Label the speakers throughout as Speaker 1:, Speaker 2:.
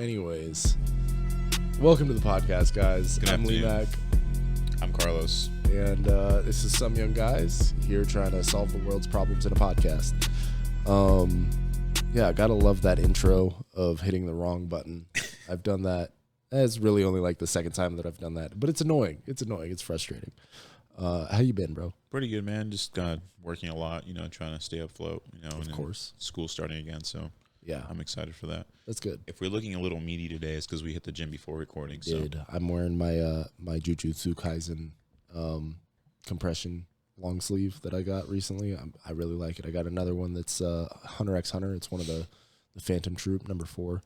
Speaker 1: Anyways, welcome to the podcast, guys.
Speaker 2: Good
Speaker 1: I'm
Speaker 2: afternoon.
Speaker 1: Lemac,
Speaker 2: I'm Carlos.
Speaker 1: and this is Some Young Guys here trying to solve the world's problems in a podcast. Yeah, gotta love that intro of hitting the wrong button. I've done that. It's really only like the second time that I've done that, but it's annoying. It's frustrating. How you been, bro?
Speaker 2: Pretty good, man. Just working a lot, trying to stay afloat,
Speaker 1: Of course.
Speaker 2: School starting again, so
Speaker 1: Yeah,
Speaker 2: I'm excited for that.
Speaker 1: that's good.
Speaker 2: If we're looking a little meaty today, it's because we hit the gym before recording. So
Speaker 1: I'm wearing my my Jujutsu Kaisen compression long sleeve that I got recently. I really like it. I got another one that's Hunter x Hunter. It's one of the Phantom Troop number 4.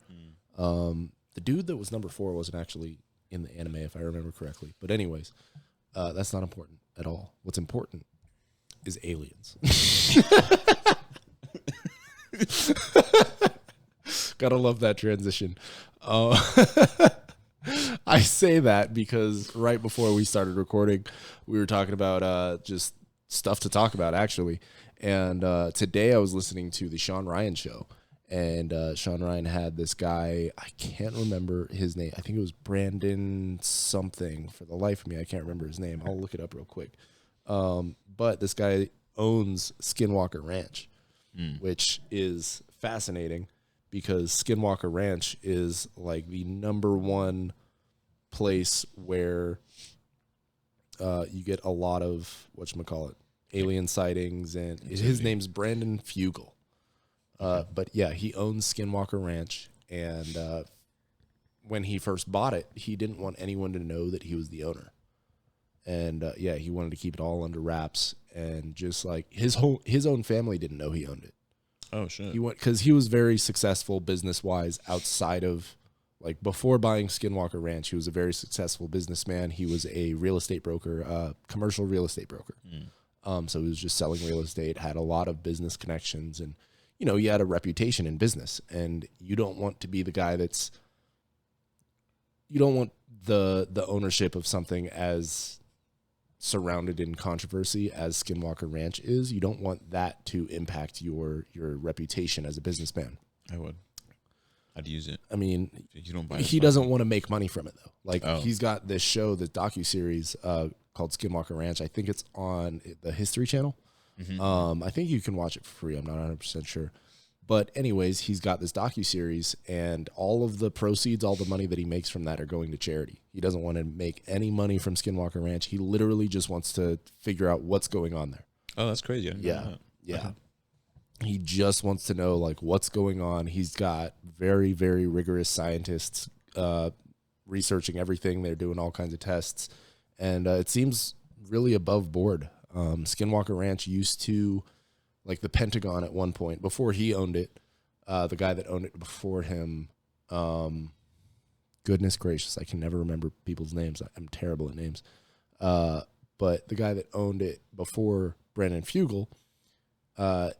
Speaker 1: The dude that was number 4 wasn't actually in the anime, if I remember correctly. But anyways, that's not important at all. What's important is aliens. Gotta love that transition. I say that because right before we started recording, we were talking about just stuff to talk about, actually. And today I was listening to the Sean Ryan show. And Sean Ryan had this guy, I can't remember his name. I think it was Brandon something. For the life of me, I can't remember his name. I'll look it up real quick. But this guy owns Skinwalker Ranch, which is fascinating because Skinwalker Ranch is like the number one place where you get a lot of, whatchamacallit, alien sightings. And his name's Brandon Fugel. But yeah, he owns Skinwalker Ranch, and when he first bought it, he didn't want anyone to know that he was the owner. And yeah, he wanted to keep it all under wraps, and just like his own family didn't know he owned it.
Speaker 2: Oh shit!
Speaker 1: Because he was very successful business wise outside of, like, before buying Skinwalker Ranch. He was a very successful businessman. He was a real estate broker, commercial real estate broker. So he was just selling real estate, had a lot of business connections, and he had a reputation in business. And you don't want to be the guy you don't want the ownership of something as surrounded in controversy as Skinwalker Ranch is. You don't want that to impact your reputation as a businessman.
Speaker 2: I'd use it.
Speaker 1: I mean,
Speaker 2: You don't buy.
Speaker 1: he doesn't want to make money from it, though. Like, he's got this show, this docuseries called Skinwalker Ranch. I think it's on the History Channel. I think you can watch it for free. I'm not 100% sure. But anyways, he's got this docuseries, and all of the proceeds, all the money that he makes from that are going to charity. He doesn't want to make any money from Skinwalker Ranch. He literally just wants to figure out what's going on there.
Speaker 2: Oh, that's crazy. I didn't know that.
Speaker 1: Yeah. He just wants to know, like, what's going on. He's got very, very rigorous scientists researching everything. They're doing all kinds of tests, and it seems really above board. Skinwalker Ranch used to, like, the Pentagon at one point, before he owned it, the guy that owned it before him, goodness gracious, I can never remember people's names. I'm terrible at names. But the guy that owned it before Brandon Fugel,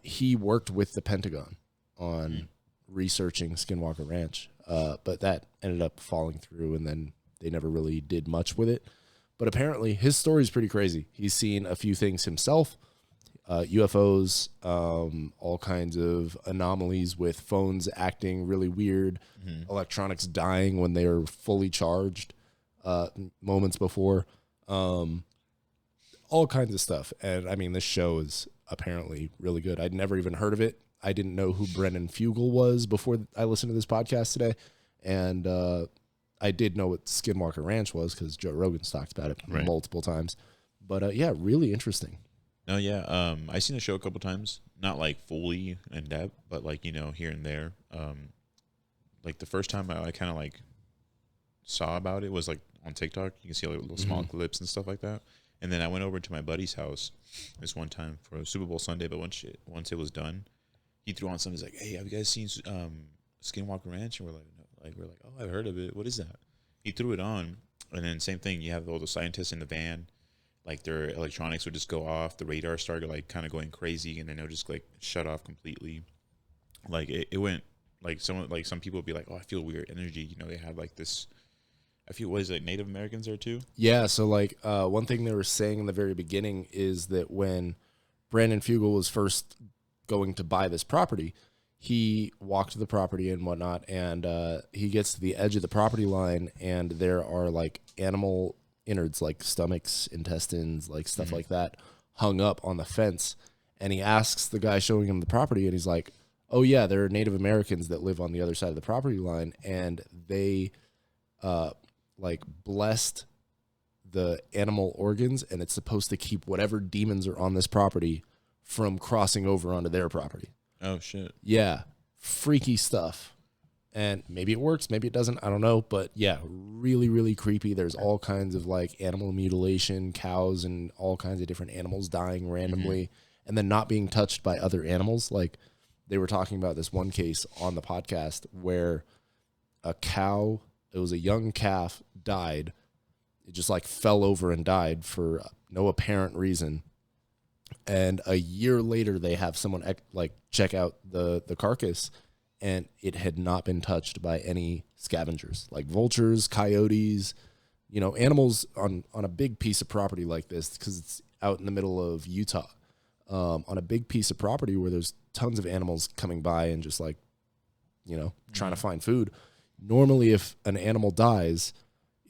Speaker 1: he worked with the Pentagon on researching Skinwalker Ranch. But that ended up falling through, and then they never really did much with it. But apparently his story is pretty crazy. He's seen a few things himself, UFOs, all kinds of anomalies with phones acting really weird, electronics dying when they are fully charged moments before, all kinds of stuff. And I mean, this show is apparently really good. I'd never even heard of it. I didn't know who Brendan Fugel was before I listened to this podcast today. And I did know what Skinwalker Ranch was because Joe Rogan's talked about it multiple times. But yeah, really interesting.
Speaker 2: No, yeah. I've seen the show a couple times, not like fully in depth, but like, here and there. Like the first time I kind of like saw about it was like on TikTok. You can see like little small clips and stuff like that. And then I went over to my buddy's house this one time for Super Bowl Sunday. But once it was done, he threw on something. He's like, "Hey, have you guys seen Skinwalker Ranch?" And we're like, "Oh, I've heard of it. What is that?" He threw it on, and then same thing. You have all the scientists in the van. Like, their electronics would just go off. The radar started like kind of going crazy, and then it would just like shut off completely. Like it went like some people would be like, "Oh, I feel weird energy." They had like this. I feel, what is it, Native Americans there too?
Speaker 1: Yeah. So like one thing they were saying in the very beginning is that when Brandon Fugel was first going to buy this property, he walked to the property and whatnot, and he gets to the edge of the property line, and there are like animal innards, like stomachs, intestines, like stuff like that, hung up on the fence. And he asks the guy showing him the property, and he's like, oh yeah, there are Native Americans that live on the other side of the property line, and they like blessed the animal organs, and it's supposed to keep whatever demons are on this property from crossing over onto their property.
Speaker 2: Oh shit.
Speaker 1: Yeah, freaky stuff. And maybe it works, maybe it doesn't, I don't know. But yeah, really, really creepy. There's all kinds of like animal mutilation, cows and all kinds of different animals dying randomly and then not being touched by other animals. Like they were talking about this one case on the podcast where a cow, it was a young calf, died. It just like fell over and died for no apparent reason. And a year later, they have someone like check out the carcass, and it had not been touched by any scavengers, like vultures, coyotes, you know, animals on a big piece of property like this, because it's out in the middle of Utah, on a big piece of property where there's tons of animals coming by and just like, you know, trying to find food. Normally, if an animal dies,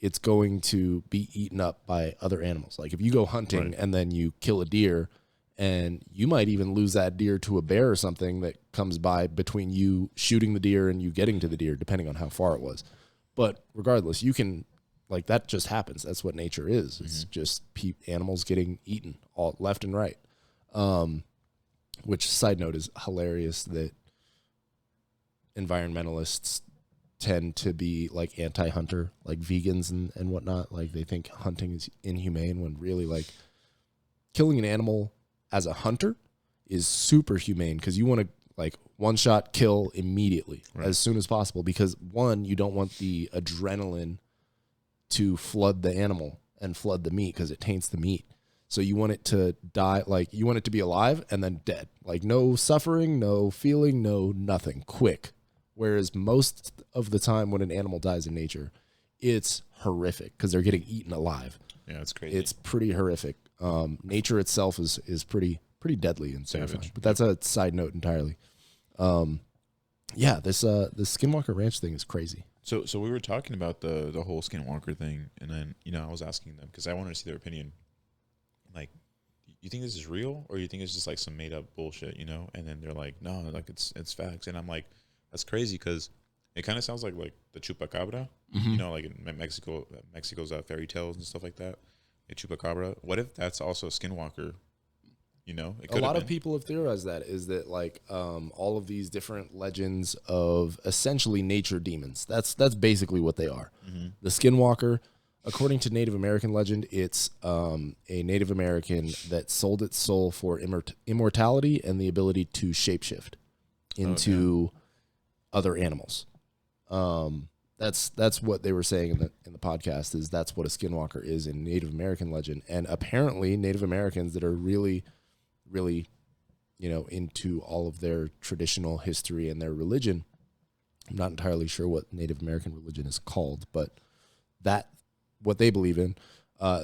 Speaker 1: it's going to be eaten up by other animals. Like if you go hunting and then you kill a deer, and you might even lose that deer to a bear or something that comes by between you shooting the deer and you getting to the deer, depending on how far it was. But regardless, you can, like, that just happens. That's what nature is. It's just animals getting eaten all left and right. Which, side note, is hilarious that environmentalists tend to be like anti-hunter, like vegans and whatnot. Like they think hunting is inhumane when really like killing an animal as a hunter is super humane, because you want to like one shot kill immediately as soon as possible, because one, you don't want the adrenaline to flood the animal and flood the meat because it taints the meat. So you want it to die, like you want it to be alive and then dead, like no suffering, no feeling, no nothing, quick. Whereas most of the time when an animal dies in nature, it's horrific because they're getting eaten alive.
Speaker 2: Yeah, it's crazy.
Speaker 1: It's pretty horrific. Nature itself is pretty deadly and terrifying. But that's a side note entirely. Yeah, this Skinwalker Ranch thing is crazy.
Speaker 2: So we were talking about the whole Skinwalker thing, and then I was asking them because I wanted to see their opinion. Like, you think this is real, or you think it's just like some made up bullshit, And then they're like, no, like it's facts, and I'm like, that's crazy because it kind of sounds like the chupacabra, like in Mexico's fairy tales and stuff like that. A chupacabra. What if that's also a skinwalker? A lot
Speaker 1: of people have theorized that is that like all of these different legends of essentially nature demons. That's basically what they are. The skinwalker, according to Native American legend, it's a Native American that sold its soul for immortality and the ability to shapeshift into other animals. That's what they were saying in the podcast, is that's what a skinwalker is in Native American legend. And apparently Native Americans that are really, really, into all of their traditional history and their religion, I'm not entirely sure what Native American religion is called, but what they believe in,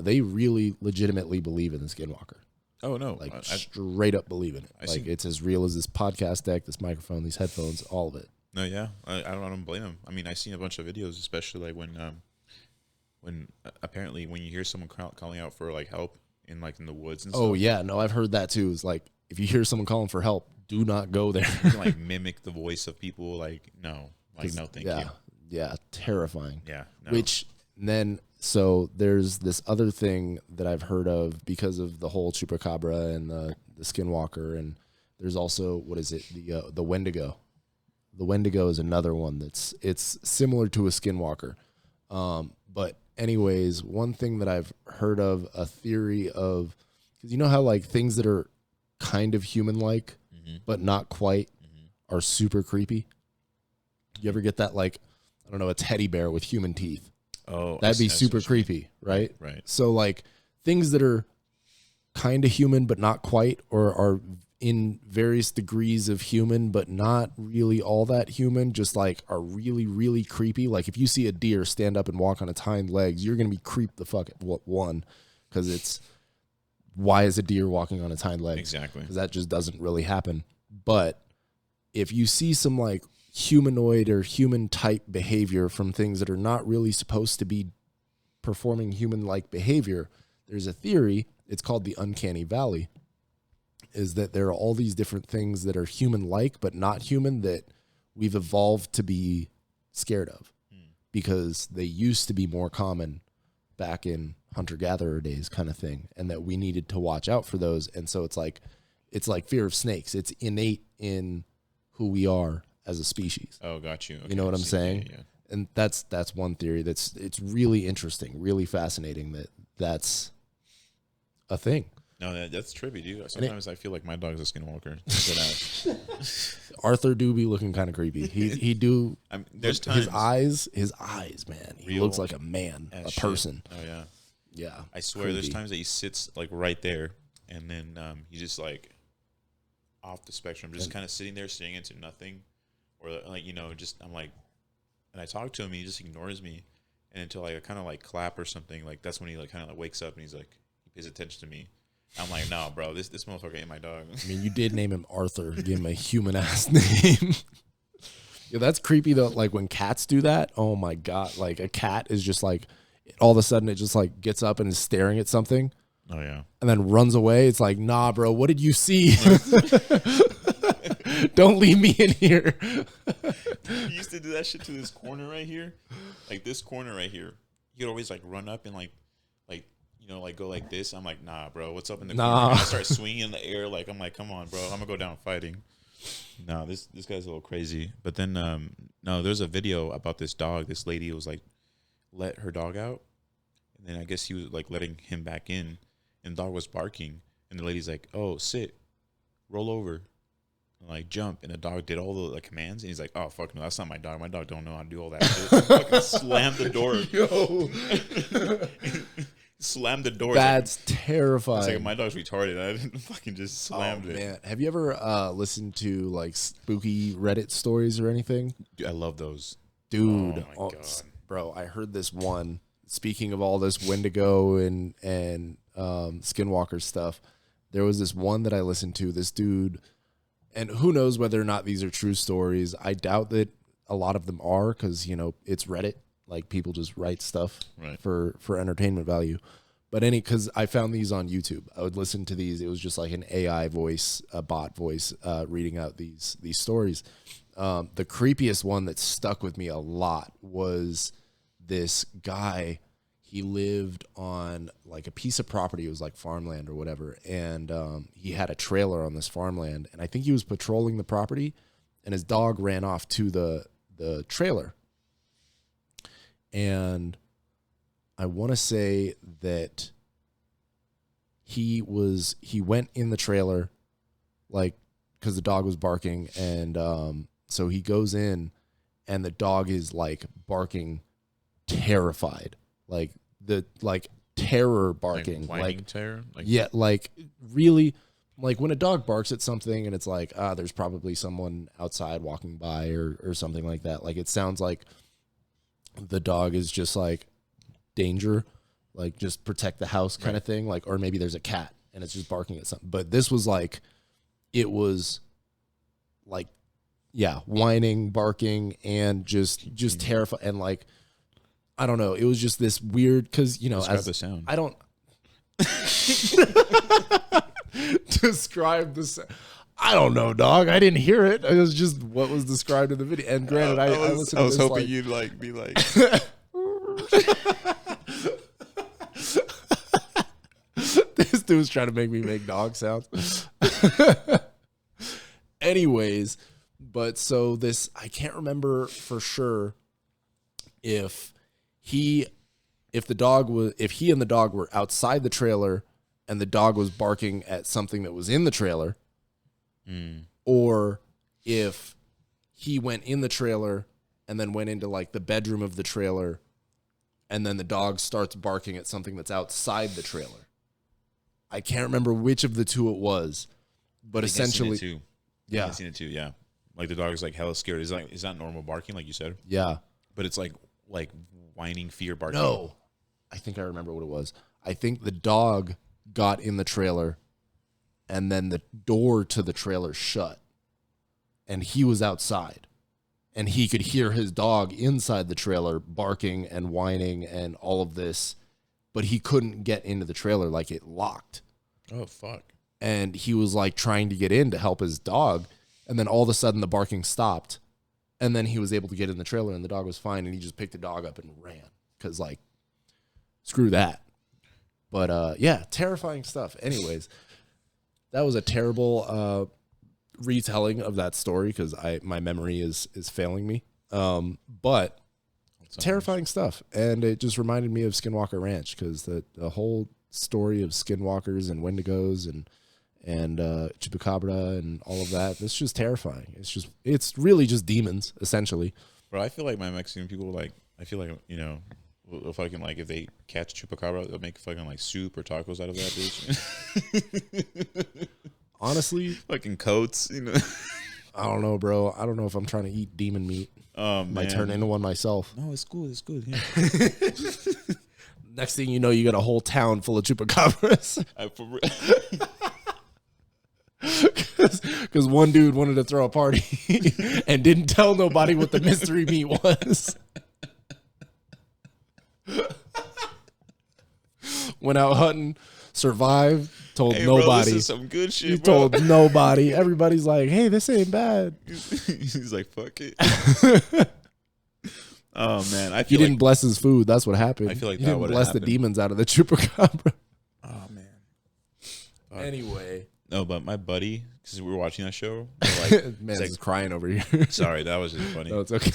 Speaker 1: they really legitimately believe in the skinwalker.
Speaker 2: Oh no,
Speaker 1: like straight up believe in it. It's as real as this podcast deck, this microphone, these headphones, all of it.
Speaker 2: No, yeah, I don't blame him. I mean, I've seen a bunch of videos, especially like when apparently when you hear someone calling out for like help in the woods and stuff.
Speaker 1: Oh yeah, no, I've heard that too. It's like if you hear someone calling for help, do not go there.
Speaker 2: You can like mimic the voice of people. No, thank you.
Speaker 1: Yeah, terrifying.
Speaker 2: Yeah, no.
Speaker 1: Which then so there's this other thing that I've heard of because of the whole chupacabra and the skinwalker, and there's also the Wendigo. The Wendigo is another one it's similar to a skinwalker. But anyways, one thing that I've heard of, a theory of, because you know how like things that are kind of human-like, but not quite, are super creepy? You ever get that, like, I don't know, a teddy bear with human teeth?
Speaker 2: Oh,
Speaker 1: that'd be super creepy, right?
Speaker 2: Right.
Speaker 1: So like things that are kind of human, but not quite, or are in various degrees of human, but not really all that human, just like are really, really creepy. Like if you see a deer stand up and walk on its hind legs, you're going to be creeped the fuck one, because why is a deer walking on its hind legs?
Speaker 2: Exactly.
Speaker 1: Because that just doesn't really happen. But if you see some like humanoid or human type behavior from things that are not really supposed to be performing human-like behavior, there's a theory, it's called the uncanny valley, is that there are all these different things that are human-like but not human that we've evolved to be scared of because they used to be more common back in hunter-gatherer days kind of thing, and that we needed to watch out for those. And so it's like fear of snakes. It's innate in who we are as a species.
Speaker 2: Oh, got you. Okay,
Speaker 1: you know what I'm saying?
Speaker 2: Yeah.
Speaker 1: And that's one theory it's really interesting, really fascinating that's a thing.
Speaker 2: No, that's trippy, dude. Sometimes I feel like my dog's a skinwalker.
Speaker 1: Arthur do be looking kind of creepy. He do.
Speaker 2: There's times
Speaker 1: his eyes, man. He looks like a man, a person.
Speaker 2: Oh yeah,
Speaker 1: yeah.
Speaker 2: I swear, there's times that he sits like right there, and then he's just like off the spectrum, just kind of sitting there, staring into nothing, or like just I'm like, and I talk to him, and he just ignores me, and until like I kind of like clap or something, like that's when he like kind of like wakes up and he's like he pays attention to me. I'm like, no, bro, this motherfucker ain't my dog.
Speaker 1: I mean, you did name him Arthur. You gave him a human ass name. Yeah, that's creepy though. Like when cats do that, oh my God. Like a cat is just like, all of a sudden it just like gets up and is staring at something.
Speaker 2: Oh yeah.
Speaker 1: And then runs away. It's like, nah, bro, what did you see? Don't leave me in here.
Speaker 2: He used to do that shit to this corner right here. Like this corner right here. He'd always like run up and like like go like this. I'm like, nah, bro, what's up in the corner? I start swinging in the air. Like, I'm like, come on, bro, I'm gonna go down fighting. No, this guy's a little crazy. But then, no, there's a video about this dog. This lady was like, let her dog out, and then I guess he was like letting him back in, and the dog was barking, and the lady's like, oh, sit, roll over, and like jump, and the dog did all the like commands, and he's like, oh fuck no, that's not my dog. My dog don't know how to do all that shit. Fucking slammed the door.
Speaker 1: Yo.
Speaker 2: Slammed the door.
Speaker 1: That's terrifying.
Speaker 2: It's like my dog's retarded. I didn't fucking just slammed it.
Speaker 1: Man, have you ever listened to like spooky Reddit stories or anything?
Speaker 2: Dude, I love those.
Speaker 1: Dude,
Speaker 2: oh my God.
Speaker 1: Bro, I heard this one. Speaking of all this Wendigo and Skinwalker stuff, there was this one that I listened to. This dude, and who knows whether or not these are true stories. I doubt that a lot of them are because it's Reddit. Like people just write stuff for entertainment value. But because I found these on YouTube, I would listen to these. It was just like an AI voice, a bot voice, reading out these stories. The creepiest one that stuck with me a lot was this guy. He lived on like a piece of property. It was like farmland or whatever. And he had a trailer on this farmland. And I think he was patrolling the property and his dog ran off to the trailer. And I want to say that he went in the trailer, like, because the dog was barking. And so he goes in and the dog is like barking terrified, like terror barking,
Speaker 2: like terror.
Speaker 1: Yeah, like really, like when a dog barks at something and it's like, there's probably someone outside walking by or something like that. Like it sounds like the dog is just like danger, like just protect the house kind of thing. Like, or maybe there's a cat and it's just barking at something. But this was like, it was like, yeah, whining, barking, and just terrified. And like, I don't know. It was just this weird, cause
Speaker 2: describe the sound.
Speaker 1: I don't describe the sound. I don't know, dog. I didn't hear it. It was just what was described in the video. And granted, I listened to this.
Speaker 2: I was hoping you'd like be like.
Speaker 1: This dude's trying to make me make dog sounds. Anyways, but so this, I can't remember for sure if he and the dog were outside the trailer and the dog was barking at something that was in the trailer. Or if he went in the trailer and then went into like the bedroom of the trailer and then the dog starts barking at something that's outside the trailer. I can't remember which of the two it was, but essentially,
Speaker 2: I've seen it too. Yeah. Like the dog is like hella scared. Is that normal barking, like you said?
Speaker 1: Yeah.
Speaker 2: But it's like whining fear barking.
Speaker 1: No, I think I remember what it was. I think the dog got in the trailer and then the door to the trailer shut. and he was outside. And he could hear his dog inside the trailer barking and whining and all of this, but he couldn't get into the trailer, like it locked.
Speaker 2: Oh, fuck.
Speaker 1: And he was like trying to get in to help his dog. And then all of a sudden the barking stopped. And then he was able to get in the trailer and the dog was fine. And he just picked the dog up and ran. Because, like, screw that. But, yeah, terrifying stuff. Anyways, that was a terrible retelling of that story because my memory is failing me. But terrifying stuff. And it just reminded me of Skinwalker Ranch because the whole story of skinwalkers and wendigos and chupacabra and all of that, it's just terrifying. It's really just demons, essentially.
Speaker 2: Bro, I feel like my Mexican people, like, I feel like, you know, if I can, like, if they catch chupacabra, they'll make fucking, like, soup or tacos out of that bitch.
Speaker 1: Honestly,
Speaker 2: fucking coats, you know.
Speaker 1: I don't know, bro. I don't know if I'm trying to eat demon meat. Might turn into one myself.
Speaker 2: No, it's good. It's good. Yeah.
Speaker 1: Next thing you know, you got a whole town full of chupacabras. Because one dude wanted to throw a party and didn't tell nobody what the mystery meat was. Went out hunting, survived, told nobody. Bro, this
Speaker 2: is some good shit,
Speaker 1: he
Speaker 2: bro.
Speaker 1: told nobody. Everybody's like, hey, this ain't bad.
Speaker 2: He's like, fuck it. Oh, man. I feel
Speaker 1: he didn't bless his food. That's what happened.
Speaker 2: I feel like
Speaker 1: he
Speaker 2: that
Speaker 1: didn't
Speaker 2: would
Speaker 1: bless
Speaker 2: happened.
Speaker 1: the demons out of the chupacabra.
Speaker 2: Oh, man.
Speaker 1: Anyway.
Speaker 2: No, but my buddy, because we were watching that show. Like,
Speaker 1: man,
Speaker 2: like,
Speaker 1: is crying over here.
Speaker 2: Sorry, that was just funny.
Speaker 1: No, it's okay.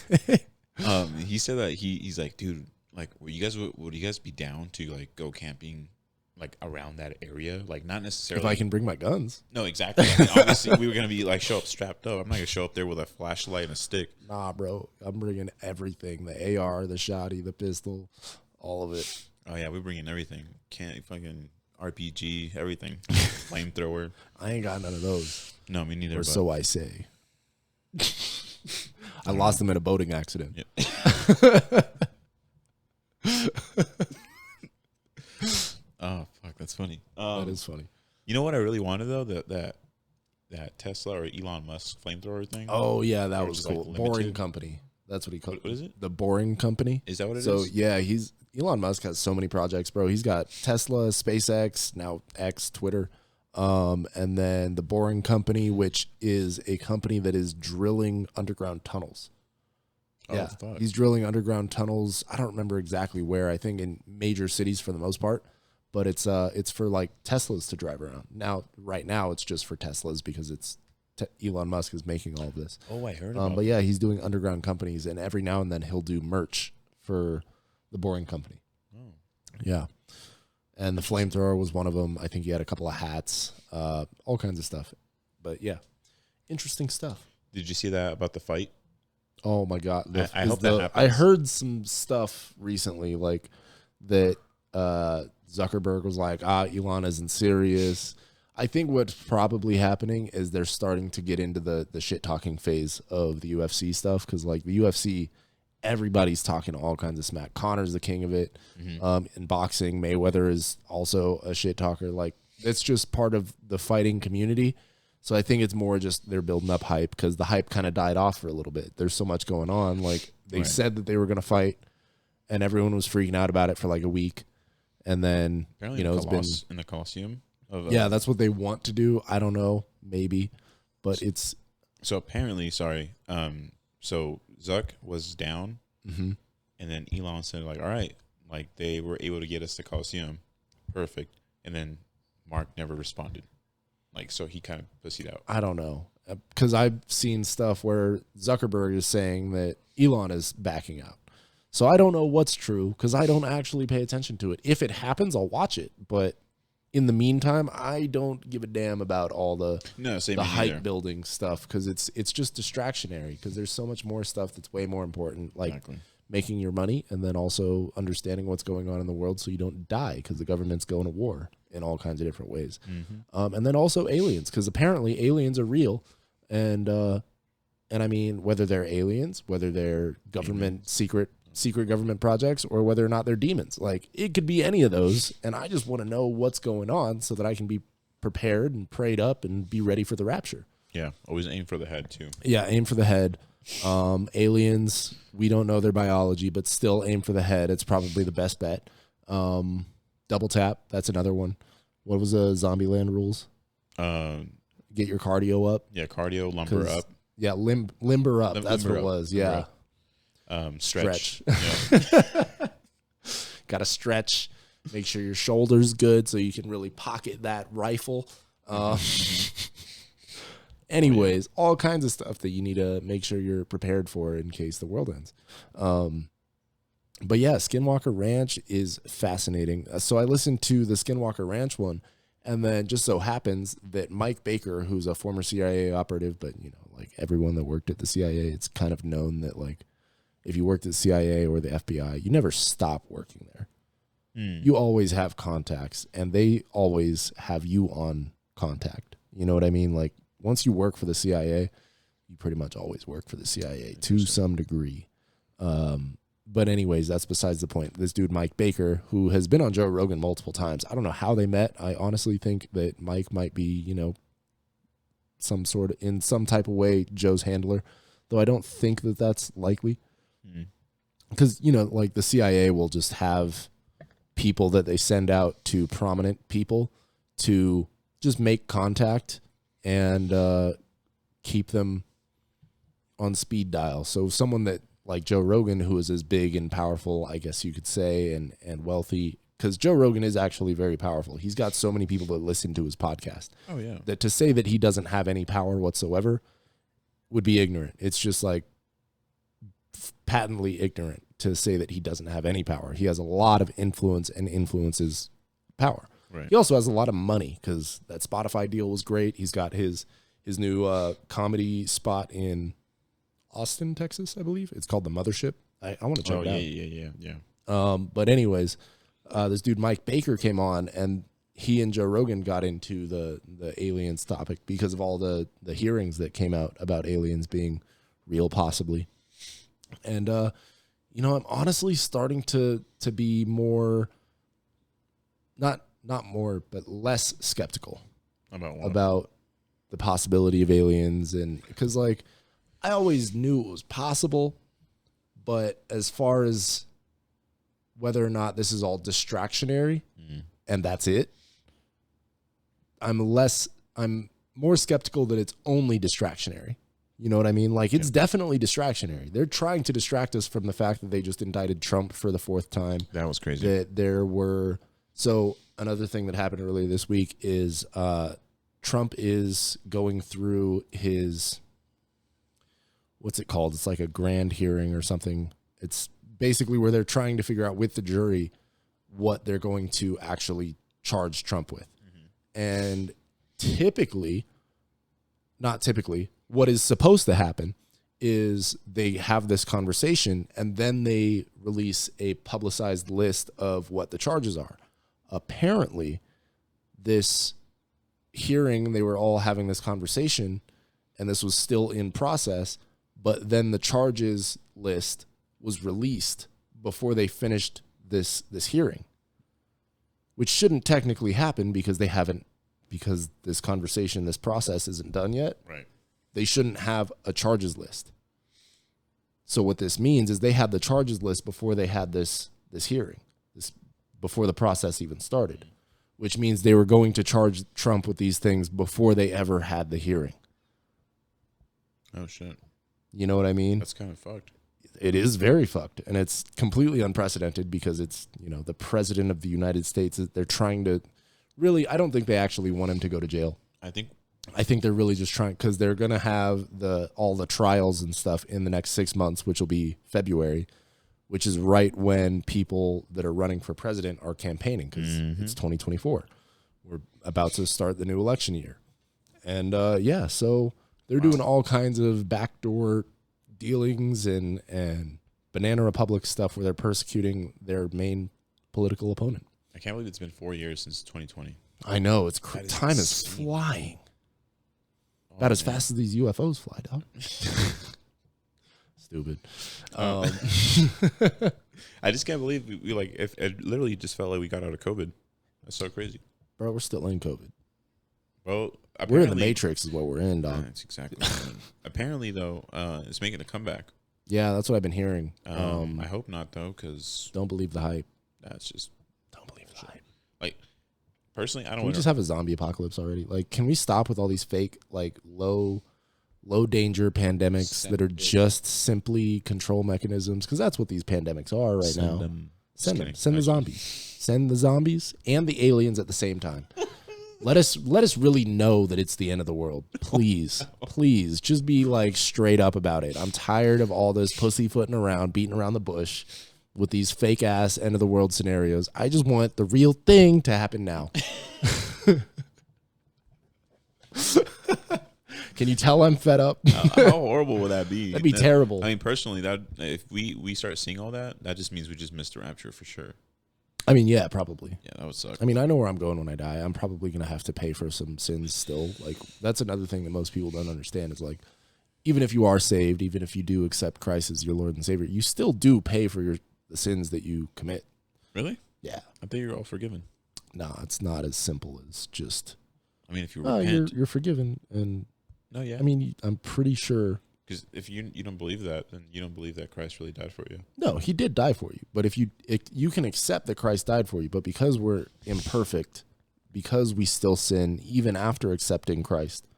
Speaker 2: He said that he's like, dude, like, would you guys be down to like go camping, like around that area? Like, not necessarily.
Speaker 1: If I can bring my guns.
Speaker 2: No, exactly. I mean, obviously, we were gonna be like show up strapped up. I'm not gonna show up there with a flashlight and a stick.
Speaker 1: Nah, bro. I'm bringing everything: the AR, the shotty, the pistol, all of it.
Speaker 2: Oh yeah, we're bringing everything. Can't fucking RPG, everything. Flamethrower.
Speaker 1: I ain't got none of those.
Speaker 2: No, me neither.
Speaker 1: Or so I say. I lost them in a boating accident.
Speaker 2: Yep. Oh fuck, that's funny.
Speaker 1: That is funny.
Speaker 2: You know what I really wanted though? That Tesla or Elon Musk flamethrower thing.
Speaker 1: Oh yeah, that was cool.
Speaker 2: Like
Speaker 1: Boring Company. That's what he called it.
Speaker 2: What is it?
Speaker 1: The Boring Company.
Speaker 2: Is that what it is?
Speaker 1: So yeah, Elon Musk has so many projects, bro. He's got Tesla, SpaceX, now X, Twitter, and then the Boring Company, which is a company that is drilling underground tunnels.
Speaker 2: Oh,
Speaker 1: yeah,
Speaker 2: fuck.
Speaker 1: He's drilling underground tunnels. I don't remember exactly where. I think in major cities for the most part, but it's for like Teslas to drive around. Now, right now, it's just for Teslas because it's Elon Musk is making all of this.
Speaker 2: Oh, I heard about
Speaker 1: But yeah, he's doing underground companies, and every now and then he'll do merch for the Boring Company.
Speaker 2: Oh.
Speaker 1: Yeah. And the flamethrower was one of them. I think he had a couple of hats, all kinds of stuff. But yeah, interesting stuff.
Speaker 2: Did you see that about the fight?
Speaker 1: Oh my God.
Speaker 2: I hope that happens.
Speaker 1: I heard some stuff recently like that Zuckerberg was like, Elon isn't serious. I think what's probably happening is they're starting to get into the shit talking phase of the UFC stuff. Cause like the UFC, everybody's talking all kinds of smack. Connor's the king of it. In boxing, Mayweather is also a shit talker. Like it's just part of the fighting community. So I think it's more just they're building up hype because the hype kind of died off for a little bit. There's so much going on. Like they said that they were going to fight and everyone was freaking out about it for like a week. And then,
Speaker 2: apparently it's been in the Coliseum.
Speaker 1: Yeah, that's what they want to do. I don't know, maybe, but it's
Speaker 2: so apparently. Sorry, so Zuck was down, and then Elon said like, "All right, like they were able to get us to Coliseum, perfect." And then Mark never responded, like so he kind of pussied out.
Speaker 1: I don't know because I've seen stuff where Zuckerberg is saying that Elon is backing out. So I don't know what's true because I don't actually pay attention to it. If it happens, I'll watch it, but in the meantime, I don't give a damn about all the hype building stuff because it's just distractionary because there's so much more stuff that's way more important, like making your money and then also understanding what's going on in the world so you don't die because the government's going to war in all kinds of different ways. And then also aliens because apparently aliens are real. And I mean, whether they're aliens, whether they're government secret government projects or whether or not they're demons. Like it could be any of those. And I just want to know what's going on so that I can be prepared and prayed up and be ready for the rapture.
Speaker 2: Yeah, always aim for the head too.
Speaker 1: Yeah, aim for the head. Aliens, we don't know their biology, but still aim for the head. It's probably the best bet. Double tap, that's another one. What was the Zombieland rules? Get your cardio up.
Speaker 2: Yeah, cardio, lumber up.
Speaker 1: Yeah, limber up. That's what it was. Yeah.
Speaker 2: Stretch.
Speaker 1: Yeah. Got to stretch. Make sure your shoulder's good so you can really pocket that rifle. Anyways, all kinds of stuff that you need to make sure you're prepared for in case the world ends. But yeah, Skinwalker Ranch is fascinating. So I listened to the Skinwalker Ranch one, and then just so happens that Mike Baker, who's a former CIA operative, but you know, like everyone that worked at the CIA, it's kind of known that like if you worked at the CIA or the FBI, you never stop working there. You always have contacts, and they always have you on contact. You know what I mean? Like once you work for the CIA, you pretty much always work for the CIA to some degree. But anyways, that's besides the point. This dude, Mike Baker, who has been on Joe Rogan multiple times. I don't know how they met. I honestly think that Mike might be, you know, in some type of way, Joe's handler, though I don't think that that's likely. Because, you know, like the CIA will just have people that they send out to prominent people to just make contact and keep them on speed dial. So someone that like Joe Rogan, who is as big and powerful, I guess you could say, and wealthy, because Joe Rogan is actually very powerful. He's got so many people that listen to his podcast.
Speaker 2: Oh, yeah.
Speaker 1: That to say that he doesn't have any power whatsoever would be ignorant. It's just like patently ignorant to say that he doesn't have any power. He has a lot of influence and influences power.
Speaker 2: Right.
Speaker 1: He also has a lot of money because that Spotify deal was great. He's got his new comedy spot in Austin, Texas, I believe. It's called The Mothership. I want to check it out.
Speaker 2: Yeah.
Speaker 1: But anyways, this dude Mike Baker came on, and he and Joe Rogan got into the aliens topic because of all the hearings that came out about aliens being real, possibly. And you know, I'm honestly starting to be more, not more, but less skeptical about the possibility of aliens, and because like I always knew it was possible, but as far as whether or not this is all distractionary and that's it, I'm more skeptical that it's only distractionary. You know what I mean? Like, it's definitely distractionary. They're trying to distract us from the fact that they just indicted Trump for the 4th time.
Speaker 2: That was crazy.
Speaker 1: So another thing that happened earlier this week is Trump is going through his, what's it called? It's like a grand hearing or something. It's basically where they're trying to figure out with the jury what they're going to actually charge Trump with. And not typically, what is supposed to happen is they have this conversation and then they release a publicized list of what the charges are. Apparently, this hearing, they were all having this conversation and this was still in process, but then the charges list was released before they finished this hearing, which shouldn't technically happen because because this conversation, this process isn't done yet.
Speaker 2: Right.
Speaker 1: They shouldn't have a charges list. So what this means is they had the charges list before they had this hearing, before the process even started, which means they were going to charge Trump with these things before they ever had the hearing.
Speaker 2: Oh, shit.
Speaker 1: You know what I mean?
Speaker 2: That's kind of fucked.
Speaker 1: It is very fucked, and it's completely unprecedented because it's, you know, the president of the United States. They're trying to really, I don't think they actually want him to go to jail. I think they're really just trying, because they're going to have all the trials and stuff in the next 6 months, which will be February, which is right when people that are running for president are campaigning, because it's 2024. We're about to start the new election year. And so they're doing all kinds of backdoor dealings and Banana Republic stuff where they're persecuting their main political opponent.
Speaker 2: I can't believe it's been 4 years since 2020.
Speaker 1: I know. Time is flying. About as fast as these UFOs fly, dog. Stupid.
Speaker 2: I just can't believe we like. If it literally just felt like we got out of COVID. That's so crazy,
Speaker 1: bro. We're still in COVID.
Speaker 2: Bro,
Speaker 1: we're in the Matrix is what we're in, dog.
Speaker 2: That's exactly what I mean. Apparently, though, it's making a comeback.
Speaker 1: Yeah, that's what I've been hearing.
Speaker 2: I hope not, though, because...
Speaker 1: Don't believe the hype.
Speaker 2: That's just...
Speaker 1: Don't believe the hype.
Speaker 2: Like, personally, I don't...
Speaker 1: Can we just have a zombie apocalypse already? Like, can we stop with all these fake, like, low danger pandemics that are just simply control mechanisms? Because that's what these pandemics are right now. Send them. Send the zombies. Send the zombies and the aliens at the same time. Let us really know that it's the end of the world. Please. Please. Just be like straight up about it. I'm tired of all this pussyfooting around, beating around the bush with these fake ass end of the world scenarios. I just want the real thing to happen now. Can you tell I'm fed up?
Speaker 2: How horrible would that be?
Speaker 1: That'd be terrible.
Speaker 2: I mean, personally, that if we start seeing all that, that just means we just missed the rapture for sure.
Speaker 1: I mean, yeah, probably.
Speaker 2: Yeah, that would suck.
Speaker 1: I mean, I know where I'm going when I die. I'm probably going to have to pay for some sins still. Like, that's another thing that most people don't understand is, like, even if you are saved, even if you do accept Christ as your Lord and Savior, you still do pay for the sins that you commit.
Speaker 2: Really?
Speaker 1: Yeah.
Speaker 2: I think you're all forgiven.
Speaker 1: No, it's not as simple as just...
Speaker 2: I mean, if you repent...
Speaker 1: You're forgiven. And
Speaker 2: no, yeah.
Speaker 1: I mean, I'm pretty sure...
Speaker 2: Because if you don't believe that, then you don't believe that Christ really died for you.
Speaker 1: No, he did die for you. But if you can accept that Christ died for you, but because we're imperfect, because we still sin, even after accepting Christ,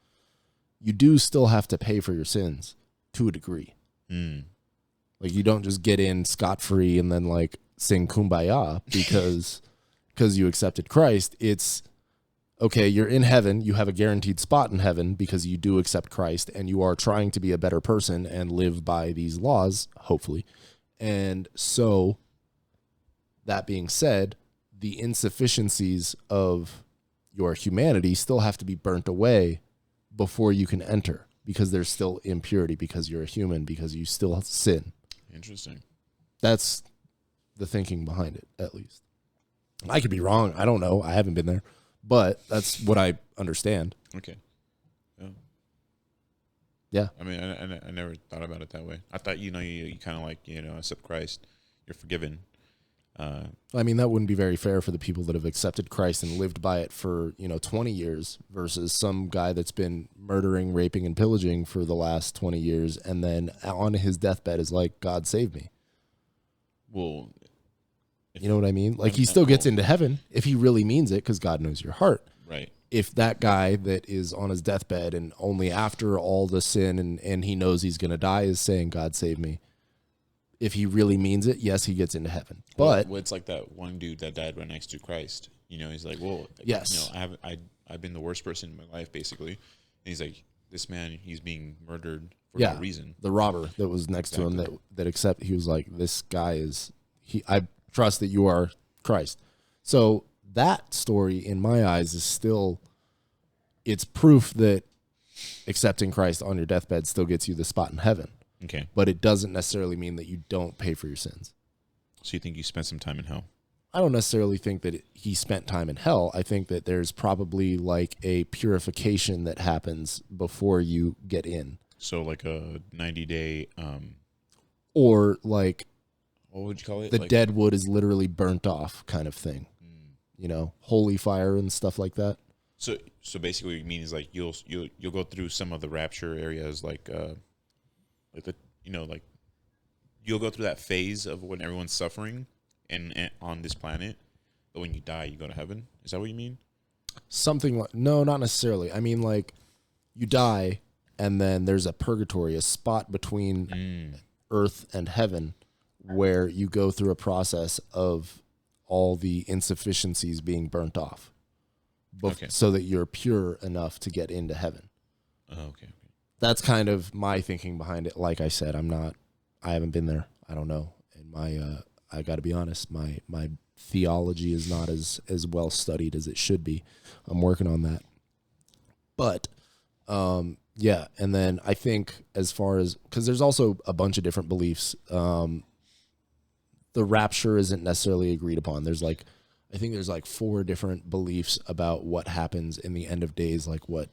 Speaker 1: you do still have to pay for your sins to a degree.
Speaker 2: Mm.
Speaker 1: Like, you don't just get in scot-free and then, like, sing Kumbaya because you accepted Christ. It's... okay, you're in heaven, you have a guaranteed spot in heaven because you do accept Christ and you are trying to be a better person and live by these laws, hopefully. And so, that being said, the insufficiencies of your humanity still have to be burnt away before you can enter because there's still impurity because you're a human, because you still sin.
Speaker 2: Interesting.
Speaker 1: That's the thinking behind it, at least. I could be wrong. I don't know. I haven't been there. But that's what I understand.
Speaker 2: Okay. Yeah.
Speaker 1: Yeah.
Speaker 2: I mean, I never thought about it that way. I thought, you kind of like, accept Christ, you're forgiven.
Speaker 1: I mean, that wouldn't be very fair for the people that have accepted Christ and lived by it for, 20 years versus some guy that's been murdering, raping, and pillaging for the last 20 years and then on his deathbed is like, God save me.
Speaker 2: Well...
Speaker 1: You know what I mean? Like, he still gets into heaven if he really means it because God knows your heart.
Speaker 2: Right.
Speaker 1: If that guy that is on his deathbed and only after all the sin and he knows he's going to die is saying, God save me, if he really means it, yes, he gets into heaven. But
Speaker 2: well, it's like that one dude that died right next to Christ. He's like, well,
Speaker 1: yes,
Speaker 2: I've been the worst person in my life, basically. And he's like, this man, he's being murdered for no reason. The robber that was next to him he was like, this guy is, I trust that you are Christ. So that story, in my eyes, is still, it's proof that accepting Christ on your deathbed still gets you the spot in heaven. Okay.
Speaker 1: But it doesn't necessarily mean that you don't pay for your sins.
Speaker 2: So you think you spent some time in hell?
Speaker 1: I don't necessarily think that he spent time in hell. I think that there's probably like a purification that happens before you get in.
Speaker 2: So like a 90-day...
Speaker 1: or like...
Speaker 2: what would you call it?
Speaker 1: The dead wood is literally burnt off kind of thing. Holy fire and stuff like that.
Speaker 2: So basically what you mean is like you'll go through some of the rapture areas like you'll go through that phase of when everyone's suffering and on this planet, but when you die you go to heaven. Is that what you mean?
Speaker 1: Something like, no, not necessarily. I mean, like, you die and then there's a purgatory, a spot between earth and heaven, where you go through a process of all the insufficiencies being burnt off so that you're pure enough to get into heaven.
Speaker 2: Oh, okay.
Speaker 1: That's kind of my thinking behind it. Like I said, I haven't been there. I don't know. And I got to be honest, my theology is not as well studied as it should be. I'm working on that. But, yeah. And then I think as far as, because there's also a bunch of different beliefs, the rapture isn't necessarily agreed upon. I think there's 4 different beliefs about what happens in the end of days, like what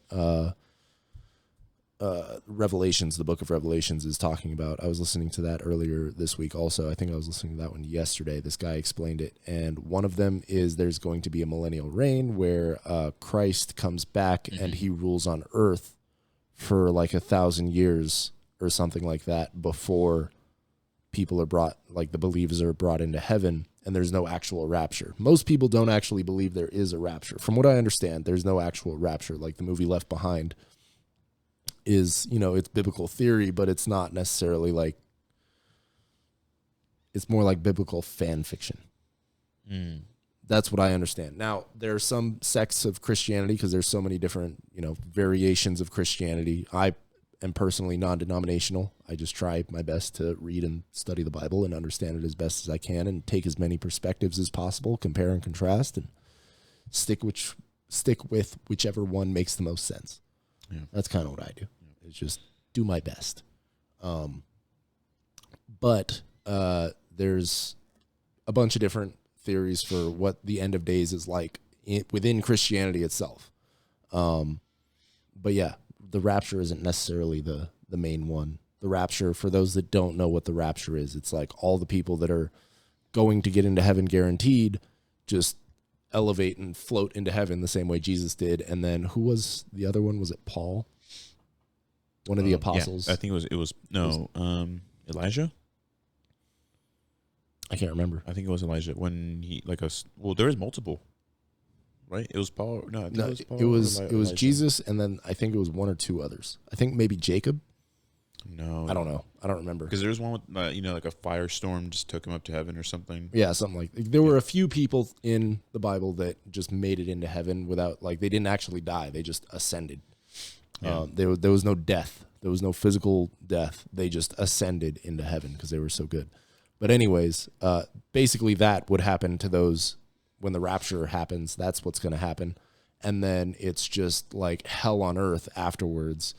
Speaker 1: Revelations, the book of Revelations is talking about. I was listening to that earlier this week also. I think I was listening to that one yesterday. This guy explained it. And one of them is there's going to be a millennial reign where Christ comes back and he rules on earth for like 1,000 years or something like that before people are brought, like the believers are brought into heaven, and there's no actual rapture. Most people don't actually believe there is a rapture. From what I understand, there's no actual rapture. Like the movie Left Behind is, it's biblical theory, but it's not necessarily like, it's more like biblical fan fiction. That's what I understand. Now, there are some sects of Christianity, because there's so many different, variations of Christianity. I am personally non-denominational. I just try my best to read and study the Bible and understand it as best as I can and take as many perspectives as possible, compare and contrast, and stick with whichever one makes the most sense. Yeah. That's kind of what I do. Is just do my best. But there's a bunch of different theories for what the end of days is like within Christianity itself. But yeah, the rapture isn't necessarily the main one. The rapture, for those that don't know what the rapture is, it's like all the people that are going to get into heaven guaranteed just elevate and float into heaven the same way Jesus did. And then who was the other one? Was it Paul? One of the apostles?
Speaker 2: Yeah, I think it was Elijah?
Speaker 1: I can't remember.
Speaker 2: I think it was Elijah when he there is multiple, right? It was Paul. No, I think it was Paul.
Speaker 1: It was Jesus, and then I think it was one or two others. I think maybe Jacob.
Speaker 2: No,
Speaker 1: I don't know. I don't remember.
Speaker 2: Because there was one with like a firestorm just took him up to heaven or something.
Speaker 1: Yeah, something like that. There were a few people in the Bible that just made it into heaven without, like, they didn't actually die. They just ascended. Yeah. There was no death. There was no physical death. They just ascended into heaven because they were so good. But anyways, basically that would happen to those when the rapture happens. That's what's going to happen. And then it's just like hell on earth afterwards.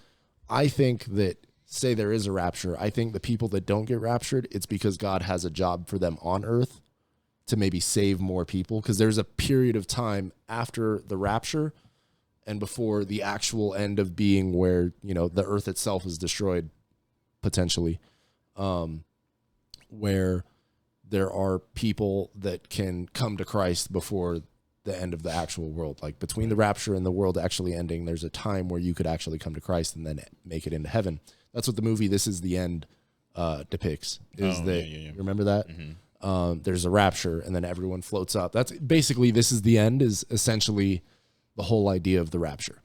Speaker 1: I think that, say there is a rapture, I think the people that don't get raptured, it's because God has a job for them on earth to maybe save more people. Because there's a period of time after the rapture and before the actual end of being where, the earth itself is destroyed, potentially, where there are people that can come to Christ before the end of the actual world. Like between the rapture and the world actually ending, there's a time where you could actually come to Christ and then make it into heaven. That's what the movie This Is the End depicts. You remember that? Mm-hmm. There's a rapture and then everyone floats up. That's basically This Is the End is essentially the whole idea of the rapture.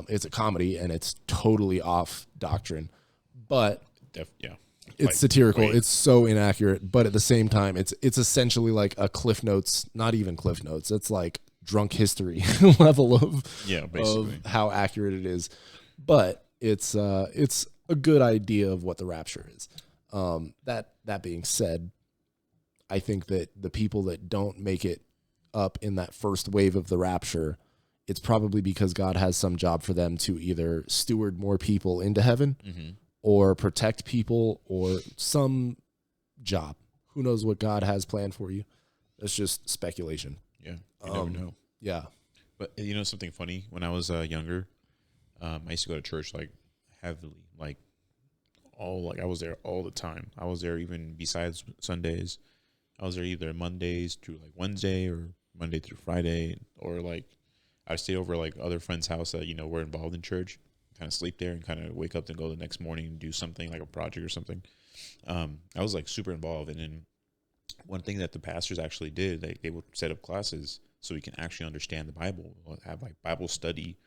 Speaker 1: It's a comedy and it's totally off doctrine, but it's satirical. Great. It's so inaccurate, but at the same time, it's essentially like a Cliff Notes, not even Cliff Notes. It's like drunk history level of how accurate it is. But it's a good idea of what the rapture is. That being said, I think that the people that don't make it up in that first wave of the rapture, it's probably because God has some job for them to either steward more people into heaven, mm-hmm. or protect people, or some job. Who knows what God has planned for you? That's just speculation.
Speaker 2: Yeah, you never know.
Speaker 1: Yeah.
Speaker 2: But something funny? When I was younger, I used to go to church like heavily, like I was there all the time. I was there even besides Sundays. I was there either Mondays through like Wednesday or Monday through Friday, or like I stayed over like other friends' house that were involved in church. Kind of sleep there and kind of wake up and go the next morning and do something like a project or something. I was like super involved. And then one thing that the pastors actually did, they would set up classes so we can actually understand the Bible, have like Bible study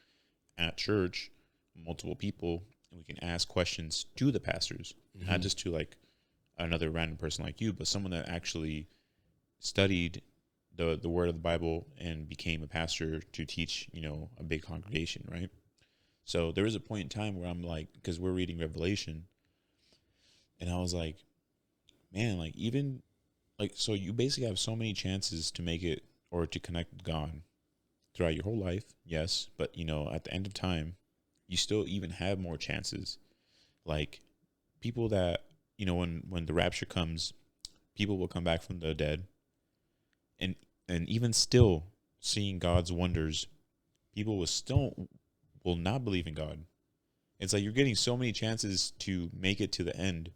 Speaker 2: at church, multiple people, and we can ask questions to the pastors, mm-hmm. not just to like another random person like you, but someone that actually studied the word of the Bible and became a pastor to teach, a big congregation, right? So there was a point in time where I'm like, because we're reading Revelation, and I was like, man, like even, like, so you basically have so many chances to make it or to connect with God throughout your whole life, yes, but, at the end of time, you still even have more chances. Like people that, when the rapture comes, people will come back from the dead, and even still seeing God's wonders, people will not believe in God. It's like you're getting so many chances to make it to the end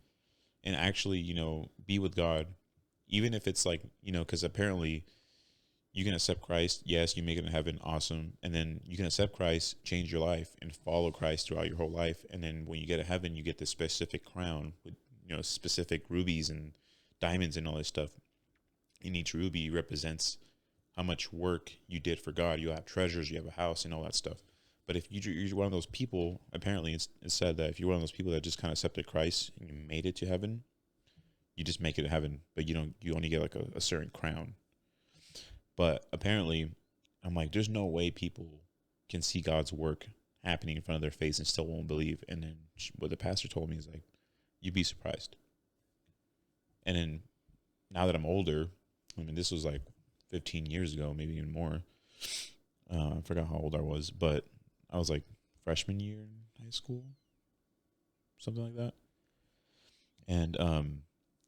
Speaker 2: and actually, be with God, even if it's like, because apparently you can accept Christ. Yes, you make it in heaven. Awesome. And then you can accept Christ, change your life, and follow Christ throughout your whole life. And then when you get to heaven, you get this specific crown with, specific rubies and diamonds and all this stuff. And each ruby represents how much work you did for God. You have treasures, you have a house, and all that stuff. But if you're one of those people, apparently it's said that if you're one of those people that just kind of accepted Christ and you made it to heaven, you just make it to heaven, but you only get like a certain crown. But apparently, I'm like, there's no way people can see God's work happening in front of their face and still won't believe. And then what the pastor told me is like, you'd be surprised. And then now that I'm older, I mean, this was like 15 years ago, maybe even more. I forgot how old I was, but I was like freshman year in high school, something like that. And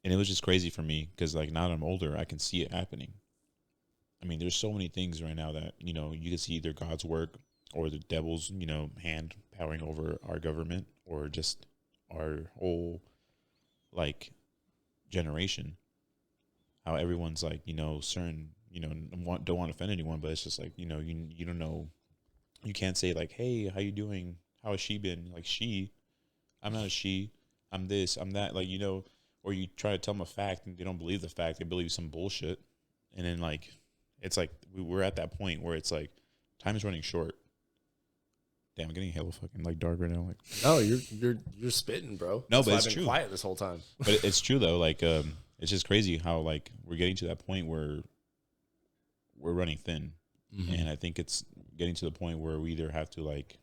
Speaker 2: it was just crazy for me because like now that I'm older, I can see it happening. I mean, there's so many things right now that, you can see either God's work or the devil's, hand powering over our government or just our whole, like, generation. How everyone's, like, certain, don't want to offend anyone, but it's just, like, you don't know. You can't say, like, hey, how you doing? How has she been? Like, I'm not a she. I'm this, I'm that. Like, or you try to tell them a fact and they don't believe the fact. They believe some bullshit. And then, like, it's like we're at that point where it's like time is running short. Damn, I'm getting hella fucking like dark right now. Like,
Speaker 1: no, you're spitting, bro.
Speaker 2: No,
Speaker 1: That's
Speaker 2: but
Speaker 1: why
Speaker 2: it's
Speaker 1: I've been
Speaker 2: true.
Speaker 1: Quiet this whole time.
Speaker 2: But it's true though. Like, it's just crazy how like we're getting to that point where we're running thin, and I think it's getting to the point where we either have to like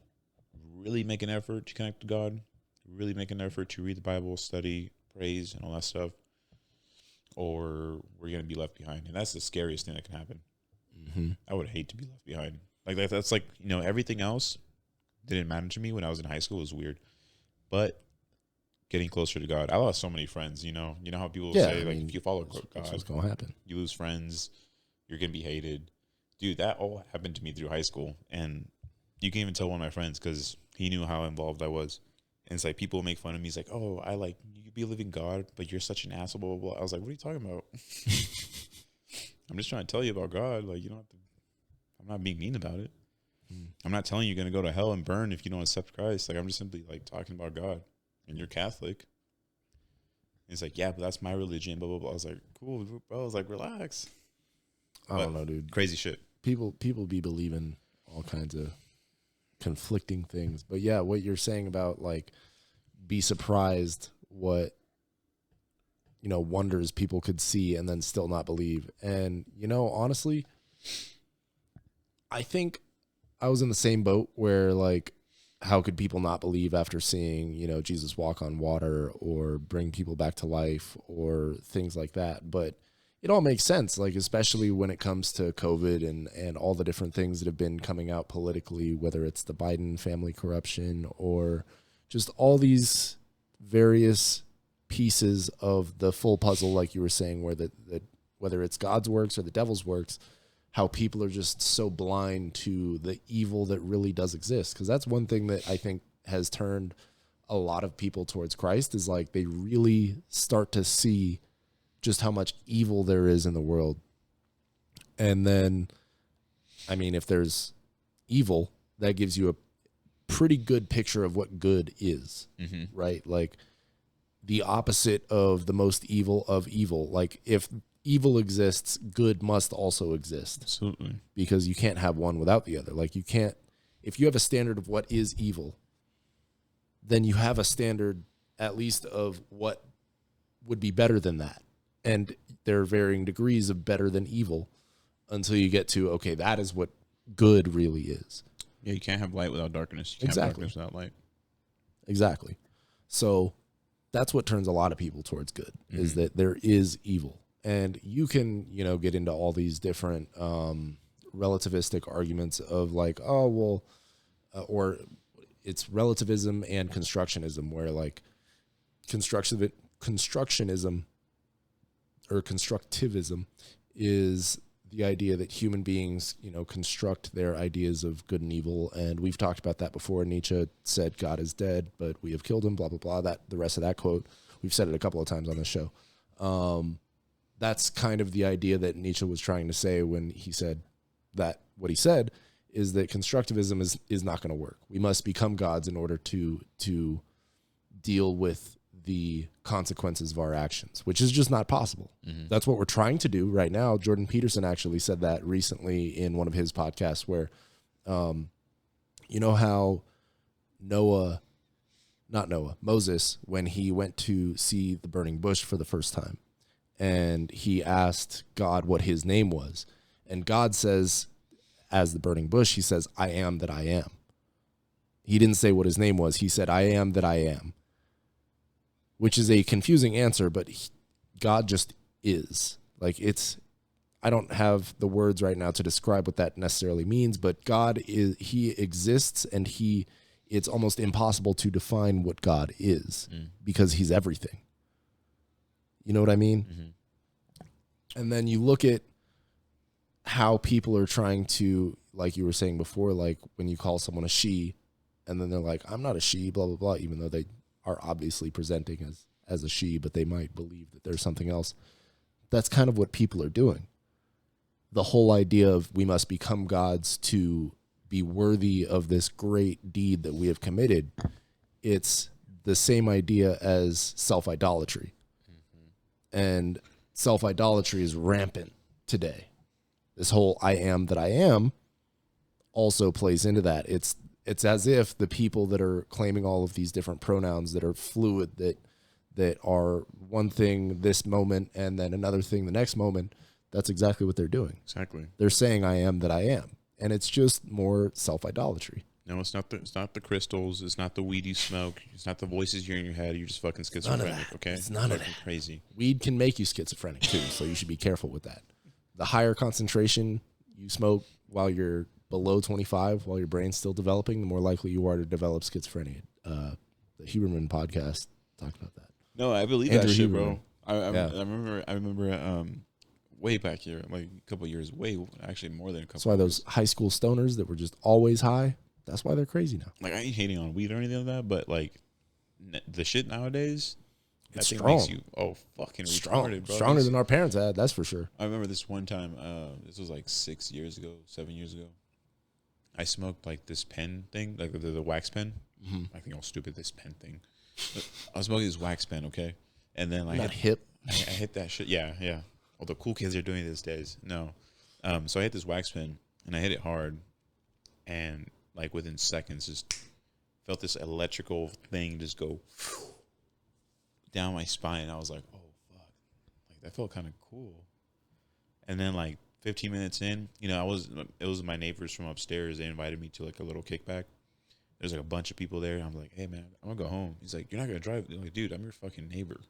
Speaker 2: really make an effort to connect to God, really make an effort to read the Bible, study, praise, and all that stuff, or we're gonna be left behind, and that's the scariest thing that can happen. I would hate to be left behind. Like that's like everything else didn't matter to me when I was in high school. It was weird, but getting closer to God, I lost so many friends. You know how people say like if you follow God,
Speaker 1: that's what's gonna happen.
Speaker 2: You lose friends, you're gonna be hated. Dude, that all happened to me through high school, and you can even tell one of my friends because he knew how involved I was. And it's like people make fun of me. He's like, "Oh, I like you believe in God, but you're such an asshole." Blah blah blah. I was like, "What are you talking about?" I'm just trying to tell you about God. Like, you don't have to. I'm not being mean about it. I'm not telling you you're going to go to hell and burn if you don't accept Christ. Like, I'm just simply like talking about God, and you're Catholic. And it's like, yeah, but that's my religion. Blah blah blah. I was like, cool, bro. I was like, relax.
Speaker 1: I don't know, dude.
Speaker 2: Crazy shit.
Speaker 1: People be believing all kinds of conflicting things. But yeah, what you're saying about like be surprised what wonders people could see and then still not believe. And honestly, I think I was in the same boat where like how could people not believe after seeing Jesus walk on water or bring people back to life or things like that. But it all makes sense, like especially when it comes to COVID and all the different things that have been coming out politically, whether it's the Biden family corruption or just all these various pieces of the full puzzle, like you were saying, where whether it's God's works or the devil's works, how people are just so blind to the evil that really does exist. Because that's one thing that I think has turned a lot of people towards Christ is like they really start to see just how much evil there is in the world. And then, I mean, if there's evil, that gives you a pretty good picture of what good is, right? Like the opposite of the most evil of evil. Like if evil exists, good must also exist.
Speaker 2: Absolutely.
Speaker 1: Because you can't have one without the other. Like you can't, if you have a standard of what is evil, then you have a standard at least of what would be better than that. And there are varying degrees of better than evil until you get to, okay, that is what good really is.
Speaker 2: Yeah, you can't have light without darkness. You can't have darkness without light.
Speaker 1: Exactly. So that's what turns a lot of people towards good, is that there is evil. And you can, get into all these different relativistic arguments of like, oh, well, or it's relativism and constructionism, where like constructionism or constructivism is the idea that human beings, construct their ideas of good and evil. And we've talked about that before. Nietzsche said, God is dead, but we have killed him, blah, blah, blah. The rest of that quote, we've said it a couple of times on this show. That's kind of the idea that Nietzsche was trying to say when he said that. What he said is that constructivism is not going to work. We must become gods in order to deal with the consequences of our actions, which is just not possible. Mm-hmm. That's what we're trying to do right now. Jordan Peterson actually said that recently in one of his podcasts where, you know how Moses, when he went to see the burning bush for the first time, and he asked God what his name was, and God says, as the burning bush, he says, I am that I am. He didn't say what his name was. He said, I am that I am, which is a confusing answer, but God just is. I don't have the words right now to describe what that necessarily means, but God he exists, and it's almost impossible to define what God is because he's everything. You know what I mean? Mm-hmm. And then you look at how people are trying to, like you were saying before, like when you call someone a she, and then they're like, I'm not a she, blah, blah, blah, even though they are obviously presenting as a she, but they might believe that there's something else. That's kind of what people are doing. The whole idea of we must become gods to be worthy of this great deed that we have committed, it's the same idea as self-idolatry. Mm-hmm. And self-idolatry is rampant today. This whole I am that I am also plays into that. It's as if the people that are claiming all of these different pronouns that are fluid, that are one thing this moment and then another thing the next moment, that's exactly what they're doing.
Speaker 2: Exactly.
Speaker 1: They're saying I am that I am. And it's just more self-idolatry.
Speaker 2: No, it's not the crystals. It's not the weed you smoke. It's not the voices you're in your head. You're just fucking schizophrenic, okay?
Speaker 1: It's none of that.
Speaker 2: Crazy.
Speaker 1: Weed can make you schizophrenic too, so you should be careful with that. The higher concentration you smoke while you're below 25, while your brain's still developing, the more likely you are to develop schizophrenia. The Huberman podcast talked about that.
Speaker 2: No, I believe Andrew that shit, Huberman. Bro. I remember way back here, like a couple of years, actually more than a couple.
Speaker 1: That's why those high school stoners that were just always high, that's why they're crazy now.
Speaker 2: Like, I ain't hating on weed or anything like that, but like the shit nowadays,
Speaker 1: it's
Speaker 2: that
Speaker 1: strong.
Speaker 2: Makes you fucking retarded, bro.
Speaker 1: Stronger than our parents had, that's for sure.
Speaker 2: I remember this one time, this was like 7 years ago. I smoked like this pen thing, like the wax pen. Mm-hmm. I think I'm stupid, this pen thing. I was smoking this wax pen, okay? And then like
Speaker 1: I
Speaker 2: hit that shit. Yeah. Well, the cool kids are doing it these days. No. So I hit this wax pen and I hit it hard, and like within seconds just felt this electrical thing just go down my spine. I was like, oh fuck. Like that felt kind of cool. And then like 15 minutes in, it was my neighbors from upstairs. They invited me to like a little kickback. There's like a bunch of people there. I'm like, hey man, I'm gonna go home. He's like, you're not gonna drive? I'm like, dude, I'm your fucking neighbor.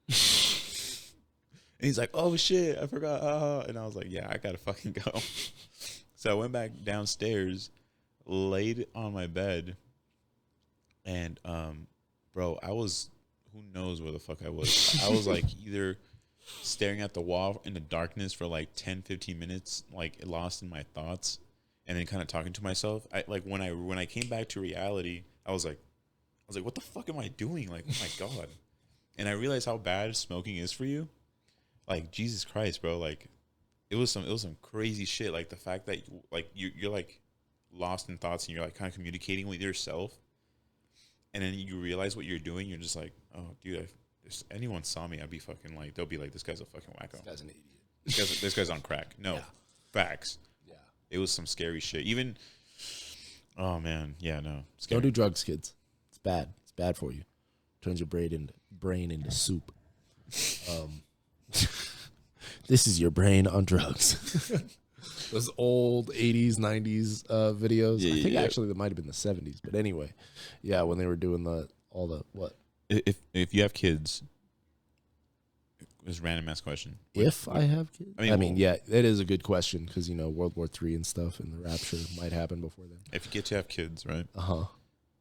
Speaker 2: And he's like, oh shit, I forgot. And I was like, yeah, I gotta fucking go. So I went back downstairs, laid on my bed, and bro, who knows where the fuck I was. I was like either staring at the wall in the darkness for like 10, 15 minutes, like lost in my thoughts, and then kind of talking to myself. When I came back to reality, I was like, what the fuck am I doing? Like, oh my God. And I realized how bad smoking is for you. Like, Jesus Christ, bro. Like, it was some crazy shit. Like the fact that you're like lost in thoughts and you're like kind of communicating with yourself, and then you realize what you're doing. You're just like, oh, dude, if anyone saw me, I'd be fucking like, they'll be like, this guy's a fucking wacko.
Speaker 1: This guy's an idiot.
Speaker 2: This guy's on crack. No, yeah. Facts.
Speaker 1: Yeah,
Speaker 2: it was some scary shit. Even, oh man, yeah, no.
Speaker 1: Scary. Don't do drugs, kids. It's bad. It's bad for you. Turns your brain into soup. This is your brain on drugs. Those old 80s, 90s videos. Yeah, I think actually that might have been the 70s. But anyway, yeah, when they were doing all the what?
Speaker 2: If you have kids, this random ass question.
Speaker 1: If I have kids? I mean, yeah, it is a good question because, World War III and stuff and the rapture might happen before then.
Speaker 2: If you get to have kids, right?
Speaker 1: Uh-huh.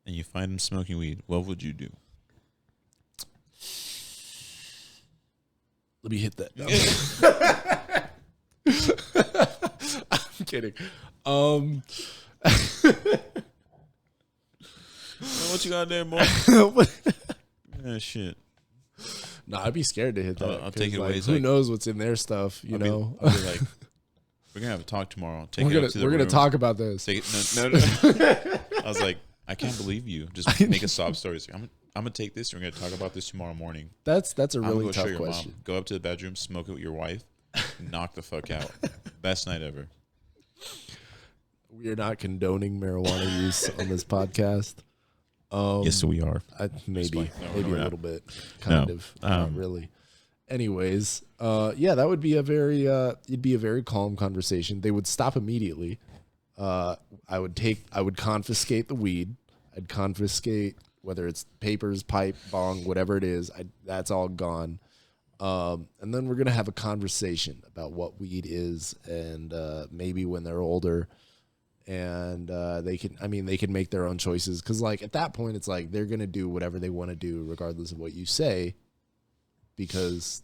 Speaker 2: And you find them smoking weed, what would you do?
Speaker 1: Let me hit that. kidding.
Speaker 2: What you got there, boy? Yeah, shit.
Speaker 1: No, I'd be scared to hit that.
Speaker 2: I'll take it
Speaker 1: like,
Speaker 2: away.
Speaker 1: Who knows what's in their stuff? I'll be
Speaker 2: like, we're gonna have a talk tomorrow.
Speaker 1: We're gonna talk about this.
Speaker 2: No. I was like, I can't believe you. Just make a sob story. I'm gonna take this. And we're gonna talk about this tomorrow morning.
Speaker 1: That's a really tough
Speaker 2: show
Speaker 1: question.
Speaker 2: Mom. Go up to the bedroom, smoke it with your wife, knock the fuck out. Best night ever.
Speaker 1: We are not condoning marijuana use on this podcast.
Speaker 2: Yes, we are.
Speaker 1: Maybe a little bit, kind of, not really. Anyways, that would be it'd be a very calm conversation. They would stop immediately. I would confiscate the weed. I'd confiscate whether it's papers, pipe, bong, whatever it is. That's all gone. And then we're gonna have a conversation about what weed is, and maybe when they're older. And they can make their own choices, because like at that point it's like they're gonna do whatever they want to do regardless of what you say, because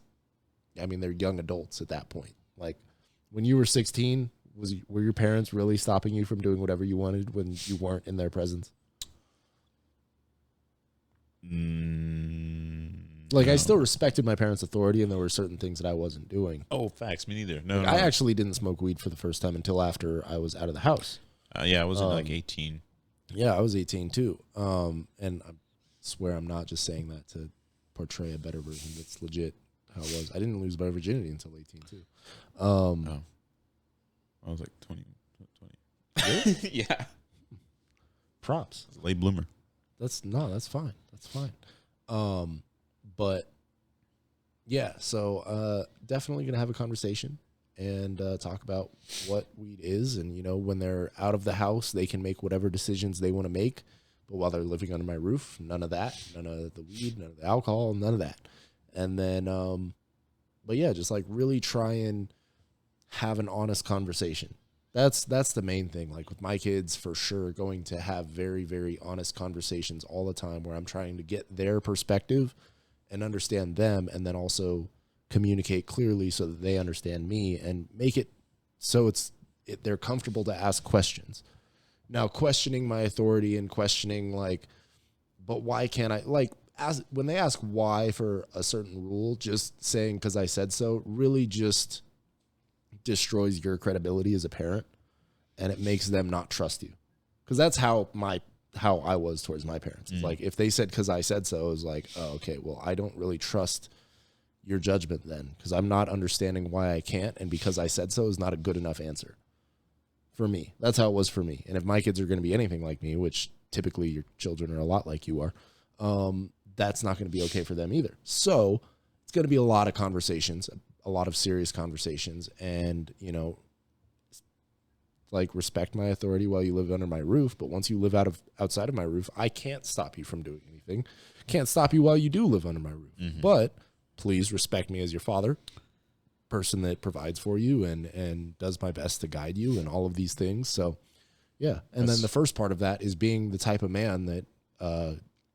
Speaker 1: they're young adults at that point. Like when you were 16, were your parents really stopping you from doing whatever you wanted when you weren't in their presence? Like no. I still respected my parents' authority, and there were certain things that I wasn't doing.
Speaker 2: Oh, facts. Me neither. No,
Speaker 1: I actually didn't smoke weed for the first time until after I was out of the house.
Speaker 2: I was like 18.
Speaker 1: Yeah, I was 18 too. And I swear I'm not just saying that to portray a better version. That's legit how it was. I didn't lose my virginity until 18 too.
Speaker 2: I was like 20.
Speaker 1: Really?
Speaker 2: Yeah.
Speaker 1: Props.
Speaker 2: Late bloomer.
Speaker 1: That's fine. That's fine. But yeah, so definitely gonna have a conversation and talk about what weed is. And, when they're out of the house, they can make whatever decisions they want to make. But while they're living under my roof, none of that, none of the weed, none of the alcohol, none of that. And then, but yeah, just like really try and have an honest conversation. That's the main thing. Like with my kids, for sure, going to have very, very honest conversations all the time, where I'm trying to get their perspective and understand them, and then also communicate clearly so that they understand me, and make it so they're comfortable to ask questions. Now, questioning my authority and questioning like, but why can't I, like, when they ask why for a certain rule, just saying because I said so really just destroys your credibility as a parent, and it makes them not trust you. Because that's how I was towards my parents. It's like if they said because I said so, it was like, oh, okay, well, I don't really trust your judgment then, because I'm not understanding why I can't, and because I said so is not a good enough answer for me. That's how it was for me. And if my kids are going to be anything like me, which typically your children are a lot like you are, that's not going to be okay for them either. So it's going to be a lot of conversations, a lot of serious conversations, and like respect my authority while you live under my roof. But once you live outside of my roof, I can't stop you from doing anything. Can't stop you while you do live under my roof. Mm-hmm. But please respect me as your father, person that provides for you and does my best to guide you and all of these things. So yeah. And then the first part of that is being the type of man that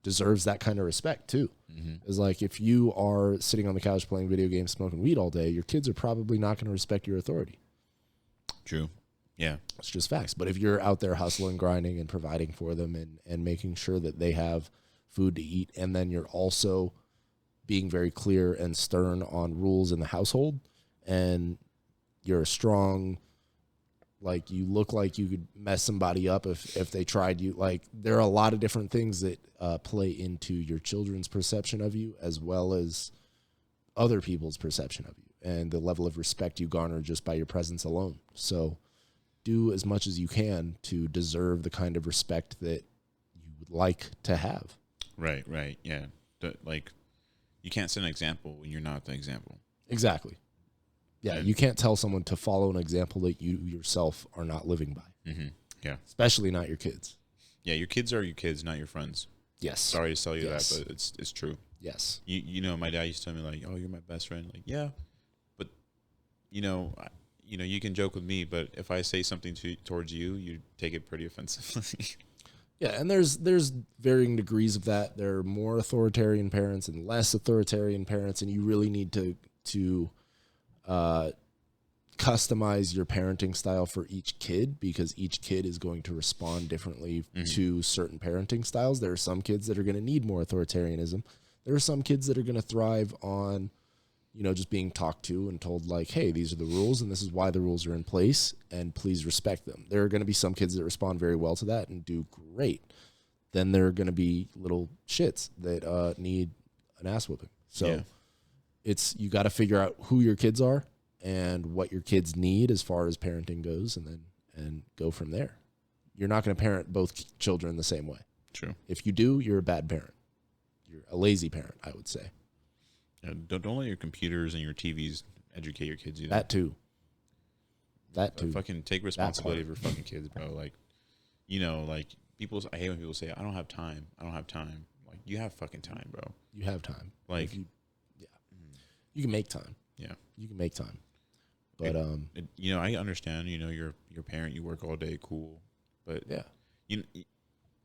Speaker 1: deserves that kind of respect too. Mm-hmm. Is like, if you are sitting on the couch playing video games, smoking weed all day, your kids are probably not going to respect your authority.
Speaker 2: True. Yeah.
Speaker 1: It's just facts. But if you're out there hustling, grinding, and providing for them and making sure that they have food to eat, and then you're also being very clear and stern on rules in the household, and you're a strong, like, you look like you could mess somebody up if they tried you. Like, there are a lot of different things that play into your children's perception of you, as well as other people's perception of you, and the level of respect you garner just by your presence alone. So do as much as you can to deserve the kind of respect that you would like to have.
Speaker 2: Right, yeah. Like, you can't set an example when you're not the example.
Speaker 1: Exactly. Yeah, you can't tell someone to follow an example that you yourself are not living by.
Speaker 2: Mm-hmm. Yeah.
Speaker 1: Especially not your kids.
Speaker 2: Yeah, your kids are your kids, not your friends.
Speaker 1: Yes.
Speaker 2: Sorry to tell you that, but it's true.
Speaker 1: Yes.
Speaker 2: My dad used to tell me, like, oh, you're my best friend. Like, yeah, but, you can joke with me, but if I say something towards you, you take it pretty offensively.
Speaker 1: Yeah, and there's varying degrees of that. There are more authoritarian parents and less authoritarian parents, and you really need to kind customize your parenting style for each kid because each kid is going to respond differently to certain parenting styles. There are some kids that are going to need more authoritarianism. There are some kids that are going to thrive on, just being talked to and told like, hey, these are the rules and this is why the rules are in place and please respect them. There are going to be some kids that respond very well to that and do great. Then there are going to be little shits that need an ass whooping. So you got to figure out who your kids are and what your kids need as far as parenting goes, and go from there. You're not going to parent both children the same way.
Speaker 2: True.
Speaker 1: If you do, you're a bad parent. You're a lazy parent, I would say.
Speaker 2: Yeah, don't let your computers and your TVs educate your kids either.
Speaker 1: That too.
Speaker 2: Fucking take responsibility of your fucking kids, bro. Like, like I hate when people say, I don't have time. Like, you have fucking time, bro.
Speaker 1: You have time.
Speaker 2: Like,
Speaker 1: you can make time.
Speaker 2: Yeah.
Speaker 1: You can make time. But
Speaker 2: I understand, you're a parent, you work all day, cool. But
Speaker 1: you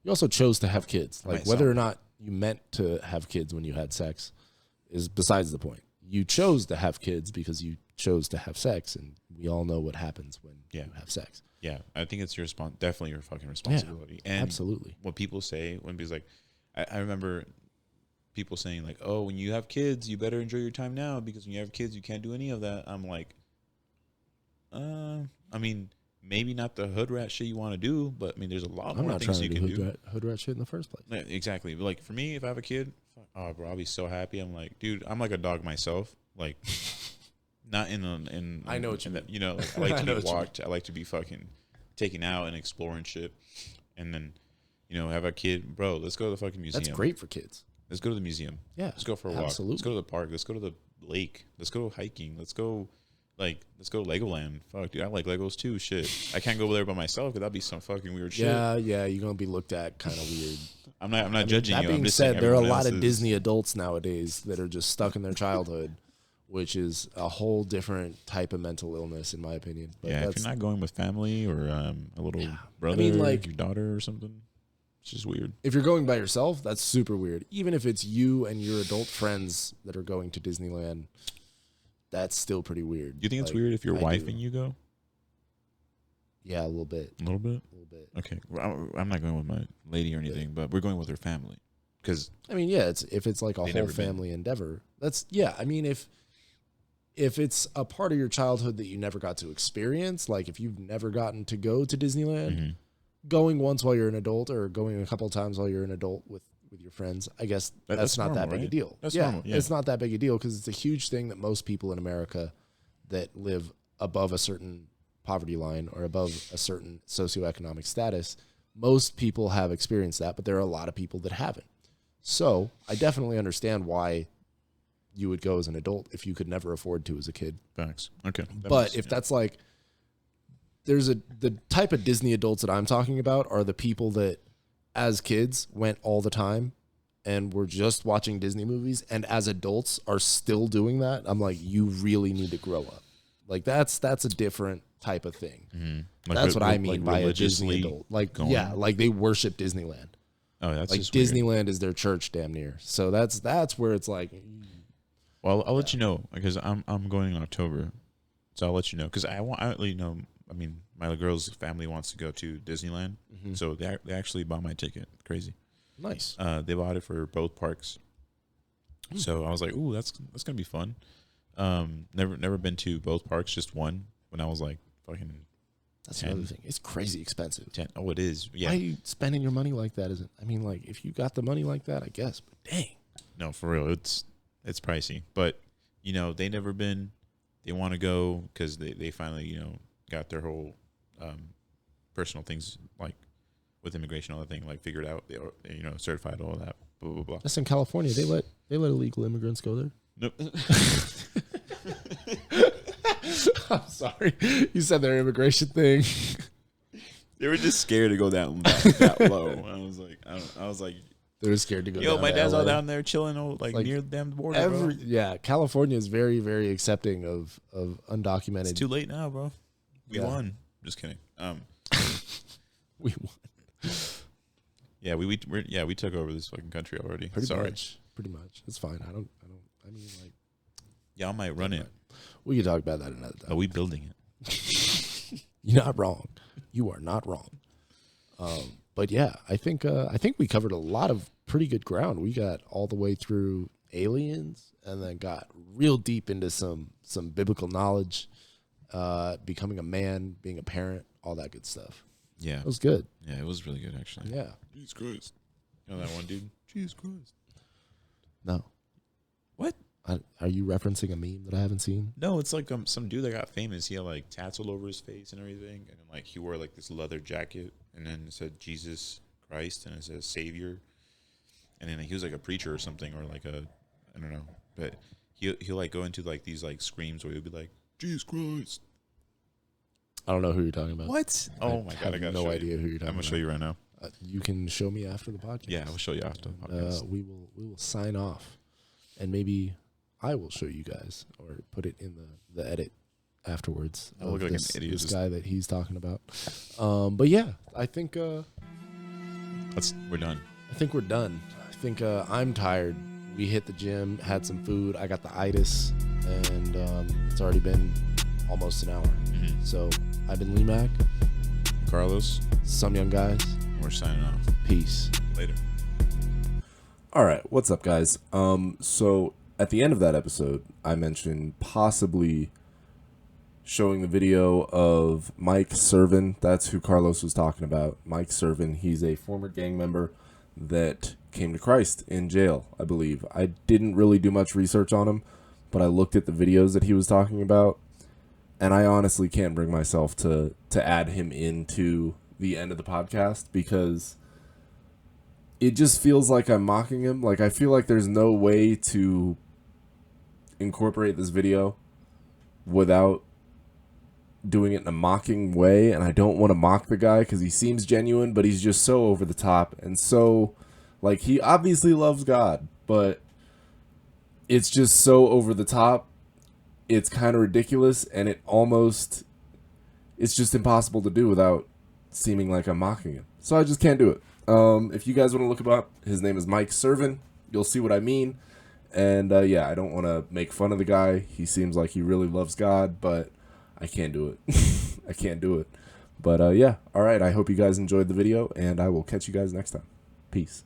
Speaker 1: also chose to have kids. Like whether
Speaker 2: myself.
Speaker 1: or not you meant to have kids when you had sex is besides the point. You chose to have kids because you chose to have sex, and we all know what happens when you have sex.
Speaker 2: Yeah, I think it's your definitely your fucking responsibility.
Speaker 1: Yeah,
Speaker 2: and
Speaker 1: absolutely.
Speaker 2: What people say when people's like, I remember people saying like, oh, when you have kids, you better enjoy your time now because when you have kids, you can't do any of that. I'm like, I mean, maybe not the hood rat shit you want to do, but I mean, there's a lot more things you can do.
Speaker 1: Hood rat shit in the first place.
Speaker 2: Yeah, exactly. But like for me, if I have a kid, oh, bro, I'll be so happy. I'm like, dude, I'm like a dog myself. Like, not in.
Speaker 1: I know what you mean.
Speaker 2: Like, I like to be walked. I like to be fucking taken out and exploring shit, and then, have a kid, bro. Let's go to the fucking museum.
Speaker 1: That's great for kids.
Speaker 2: Let's go to the museum.
Speaker 1: Yeah,
Speaker 2: let's go for a walk.
Speaker 1: Absolutely.
Speaker 2: Let's go to the park. Let's go to the lake. Let's go hiking. Let's go to Legoland. Fuck, dude, I like Legos too. Shit, I can't go over there by myself because that'd be some fucking weird shit.
Speaker 1: Yeah, you're gonna be looked at kind of weird.
Speaker 2: I'm not judging you.
Speaker 1: That being
Speaker 2: I'm just
Speaker 1: said,
Speaker 2: saying
Speaker 1: there are a lot of Disney adults nowadays that are just stuck in their childhood, which is a whole different type of mental illness, in my opinion. But
Speaker 2: if you're not going with family or a little brother,
Speaker 1: like
Speaker 2: your daughter or something, it's just weird.
Speaker 1: If you're going by yourself, that's super weird. Even if it's you and your adult friends that are going to Disneyland, that's still pretty weird.
Speaker 2: Do you think it's weird if your wife and you go?
Speaker 1: Yeah, a little bit.
Speaker 2: A little bit?
Speaker 1: A little bit.
Speaker 2: Okay. I'm not going with my lady or anything, but we're going with her family. Because
Speaker 1: if it's like a whole family endeavor, if it's a part of your childhood that you never got to experience, like if you've never gotten to go to Disneyland, going once while you're an adult or going a couple of times while you're an adult with your friends, I guess that's not
Speaker 2: normal,
Speaker 1: that big a deal.
Speaker 2: That's normal. Yeah.
Speaker 1: It's not that big a deal because it's a huge thing that most people in America that live above a certain poverty line or above a certain socioeconomic status, most people have experienced that, but there are a lot of people that haven't. So I definitely understand why you would go as an adult if you could never afford to as a kid.
Speaker 2: Thanks. Okay.
Speaker 1: But if that's like, the type of Disney adults that I'm talking about are the people that as kids went all the time and were just watching Disney movies and as adults are still doing that. I'm like, you really need to grow up. Like that's a different type of thing.
Speaker 2: Mm-hmm.
Speaker 1: That's what I mean by a Disney adult. Like, like they worship Disneyland.
Speaker 2: Oh, that's
Speaker 1: like
Speaker 2: just
Speaker 1: Disneyland
Speaker 2: weird.
Speaker 1: Is their church damn near. So that's where it's like.
Speaker 2: Well, I'll let you know because I'm going in October, so I'll let you know because I mean, my girl's family wants to go to Disneyland, so they actually bought my ticket. Crazy,
Speaker 1: nice.
Speaker 2: They bought it for both parks, so I was like, "Ooh, that's gonna be fun." Never been to both parks, just one. When I was like fucking.
Speaker 1: That's
Speaker 2: 10.
Speaker 1: another thing. It's crazy expensive.
Speaker 2: 10. Oh, it is. Yeah.
Speaker 1: Why are you spending your money like that? Like if you got the money like that, I guess. But dang.
Speaker 2: No, for real, it's pricey. But they never been. They want to go because they finally got their whole personal things like with immigration, all that thing like figured out. They are certified, all that. Blah blah blah.
Speaker 1: That's in California. They let illegal immigrants go there.
Speaker 2: Nope.
Speaker 1: I'm sorry. You said their immigration thing.
Speaker 2: They were just scared to go that low. I was like,
Speaker 1: they were scared to go.
Speaker 2: Yo,
Speaker 1: down
Speaker 2: my
Speaker 1: to
Speaker 2: dad's
Speaker 1: LA.
Speaker 2: all down there chilling, near the damn border. Bro.
Speaker 1: Yeah, California is very, very accepting of undocumented.
Speaker 2: It's too late now, bro. We won. Just kidding.
Speaker 1: We won.
Speaker 2: Yeah, we took over this fucking country already.
Speaker 1: Pretty much. It's fine. I mean, like.
Speaker 2: Y'all might run it.
Speaker 1: We can talk about that another time.
Speaker 2: Are we building it?
Speaker 1: You're not wrong. You are not wrong. But yeah, I think we covered a lot of pretty good ground. We got all the way through aliens, and then got real deep into some biblical knowledge, becoming a man, being a parent, all that good stuff.
Speaker 2: Yeah,
Speaker 1: it was good.
Speaker 2: Yeah, it was really good actually.
Speaker 1: Yeah.
Speaker 2: Jesus Christ. You know that one dude? Jesus Christ.
Speaker 1: No.
Speaker 2: What?
Speaker 1: Are you referencing a meme that I haven't seen?
Speaker 2: No, it's like some dude that got famous. He had like tats all over his face and everything, and then like he wore like this leather jacket, and then it said Jesus Christ, and it says Savior, and then he was like a preacher or something, or like a, I don't know, but he'll like go into like these like screams where he'll be like Jesus Christ.
Speaker 1: I don't know who you're talking about.
Speaker 2: What? Oh my god, I got
Speaker 1: no idea who you're talking about.
Speaker 2: I'm gonna show you right now.
Speaker 1: You can show me after the podcast.
Speaker 2: Yeah, I will show you after the podcast.
Speaker 1: We will sign off, and maybe I will show you guys or put it in the edit afterwards.
Speaker 2: I look like an idiot.
Speaker 1: This guy that he's talking about. But yeah, I think
Speaker 2: we're done.
Speaker 1: I think we're done. I think I'm tired. We hit the gym, had some food. I got the itis, and it's already been almost an hour.
Speaker 2: Mm-hmm.
Speaker 1: So I've been Lemac,
Speaker 2: Carlos,
Speaker 1: some young guys.
Speaker 2: We're signing off.
Speaker 1: Peace.
Speaker 2: Later.
Speaker 1: All right, what's up, guys? So at the end of that episode, I mentioned possibly showing the video of Mike Servin. That's who Carlos was talking about. Mike Servin. He's a former gang member that came to Christ in jail, I believe. I didn't really do much research on him, but I looked at the videos that he was talking about, and I honestly can't bring myself to add him into the end of the podcast because it just feels like I'm mocking him. Like, I feel like there's no way to incorporate this video without doing it in a mocking way, and I don't want to mock the guy because he seems genuine, but he's just so over the top, and so, like, he obviously loves God, but it's just so over the top, it's kind of ridiculous, and it's just impossible to do without seeming like I'm mocking him. So I just can't do it. If you guys want to look him up, his name is Mike Servin. You'll see what I mean. And yeah, I don't want to make fun of the guy. He seems like he really loves God, but I can't do it. I can't do it. But yeah, all right. I hope you guys enjoyed the video, and I will catch you guys next time. Peace.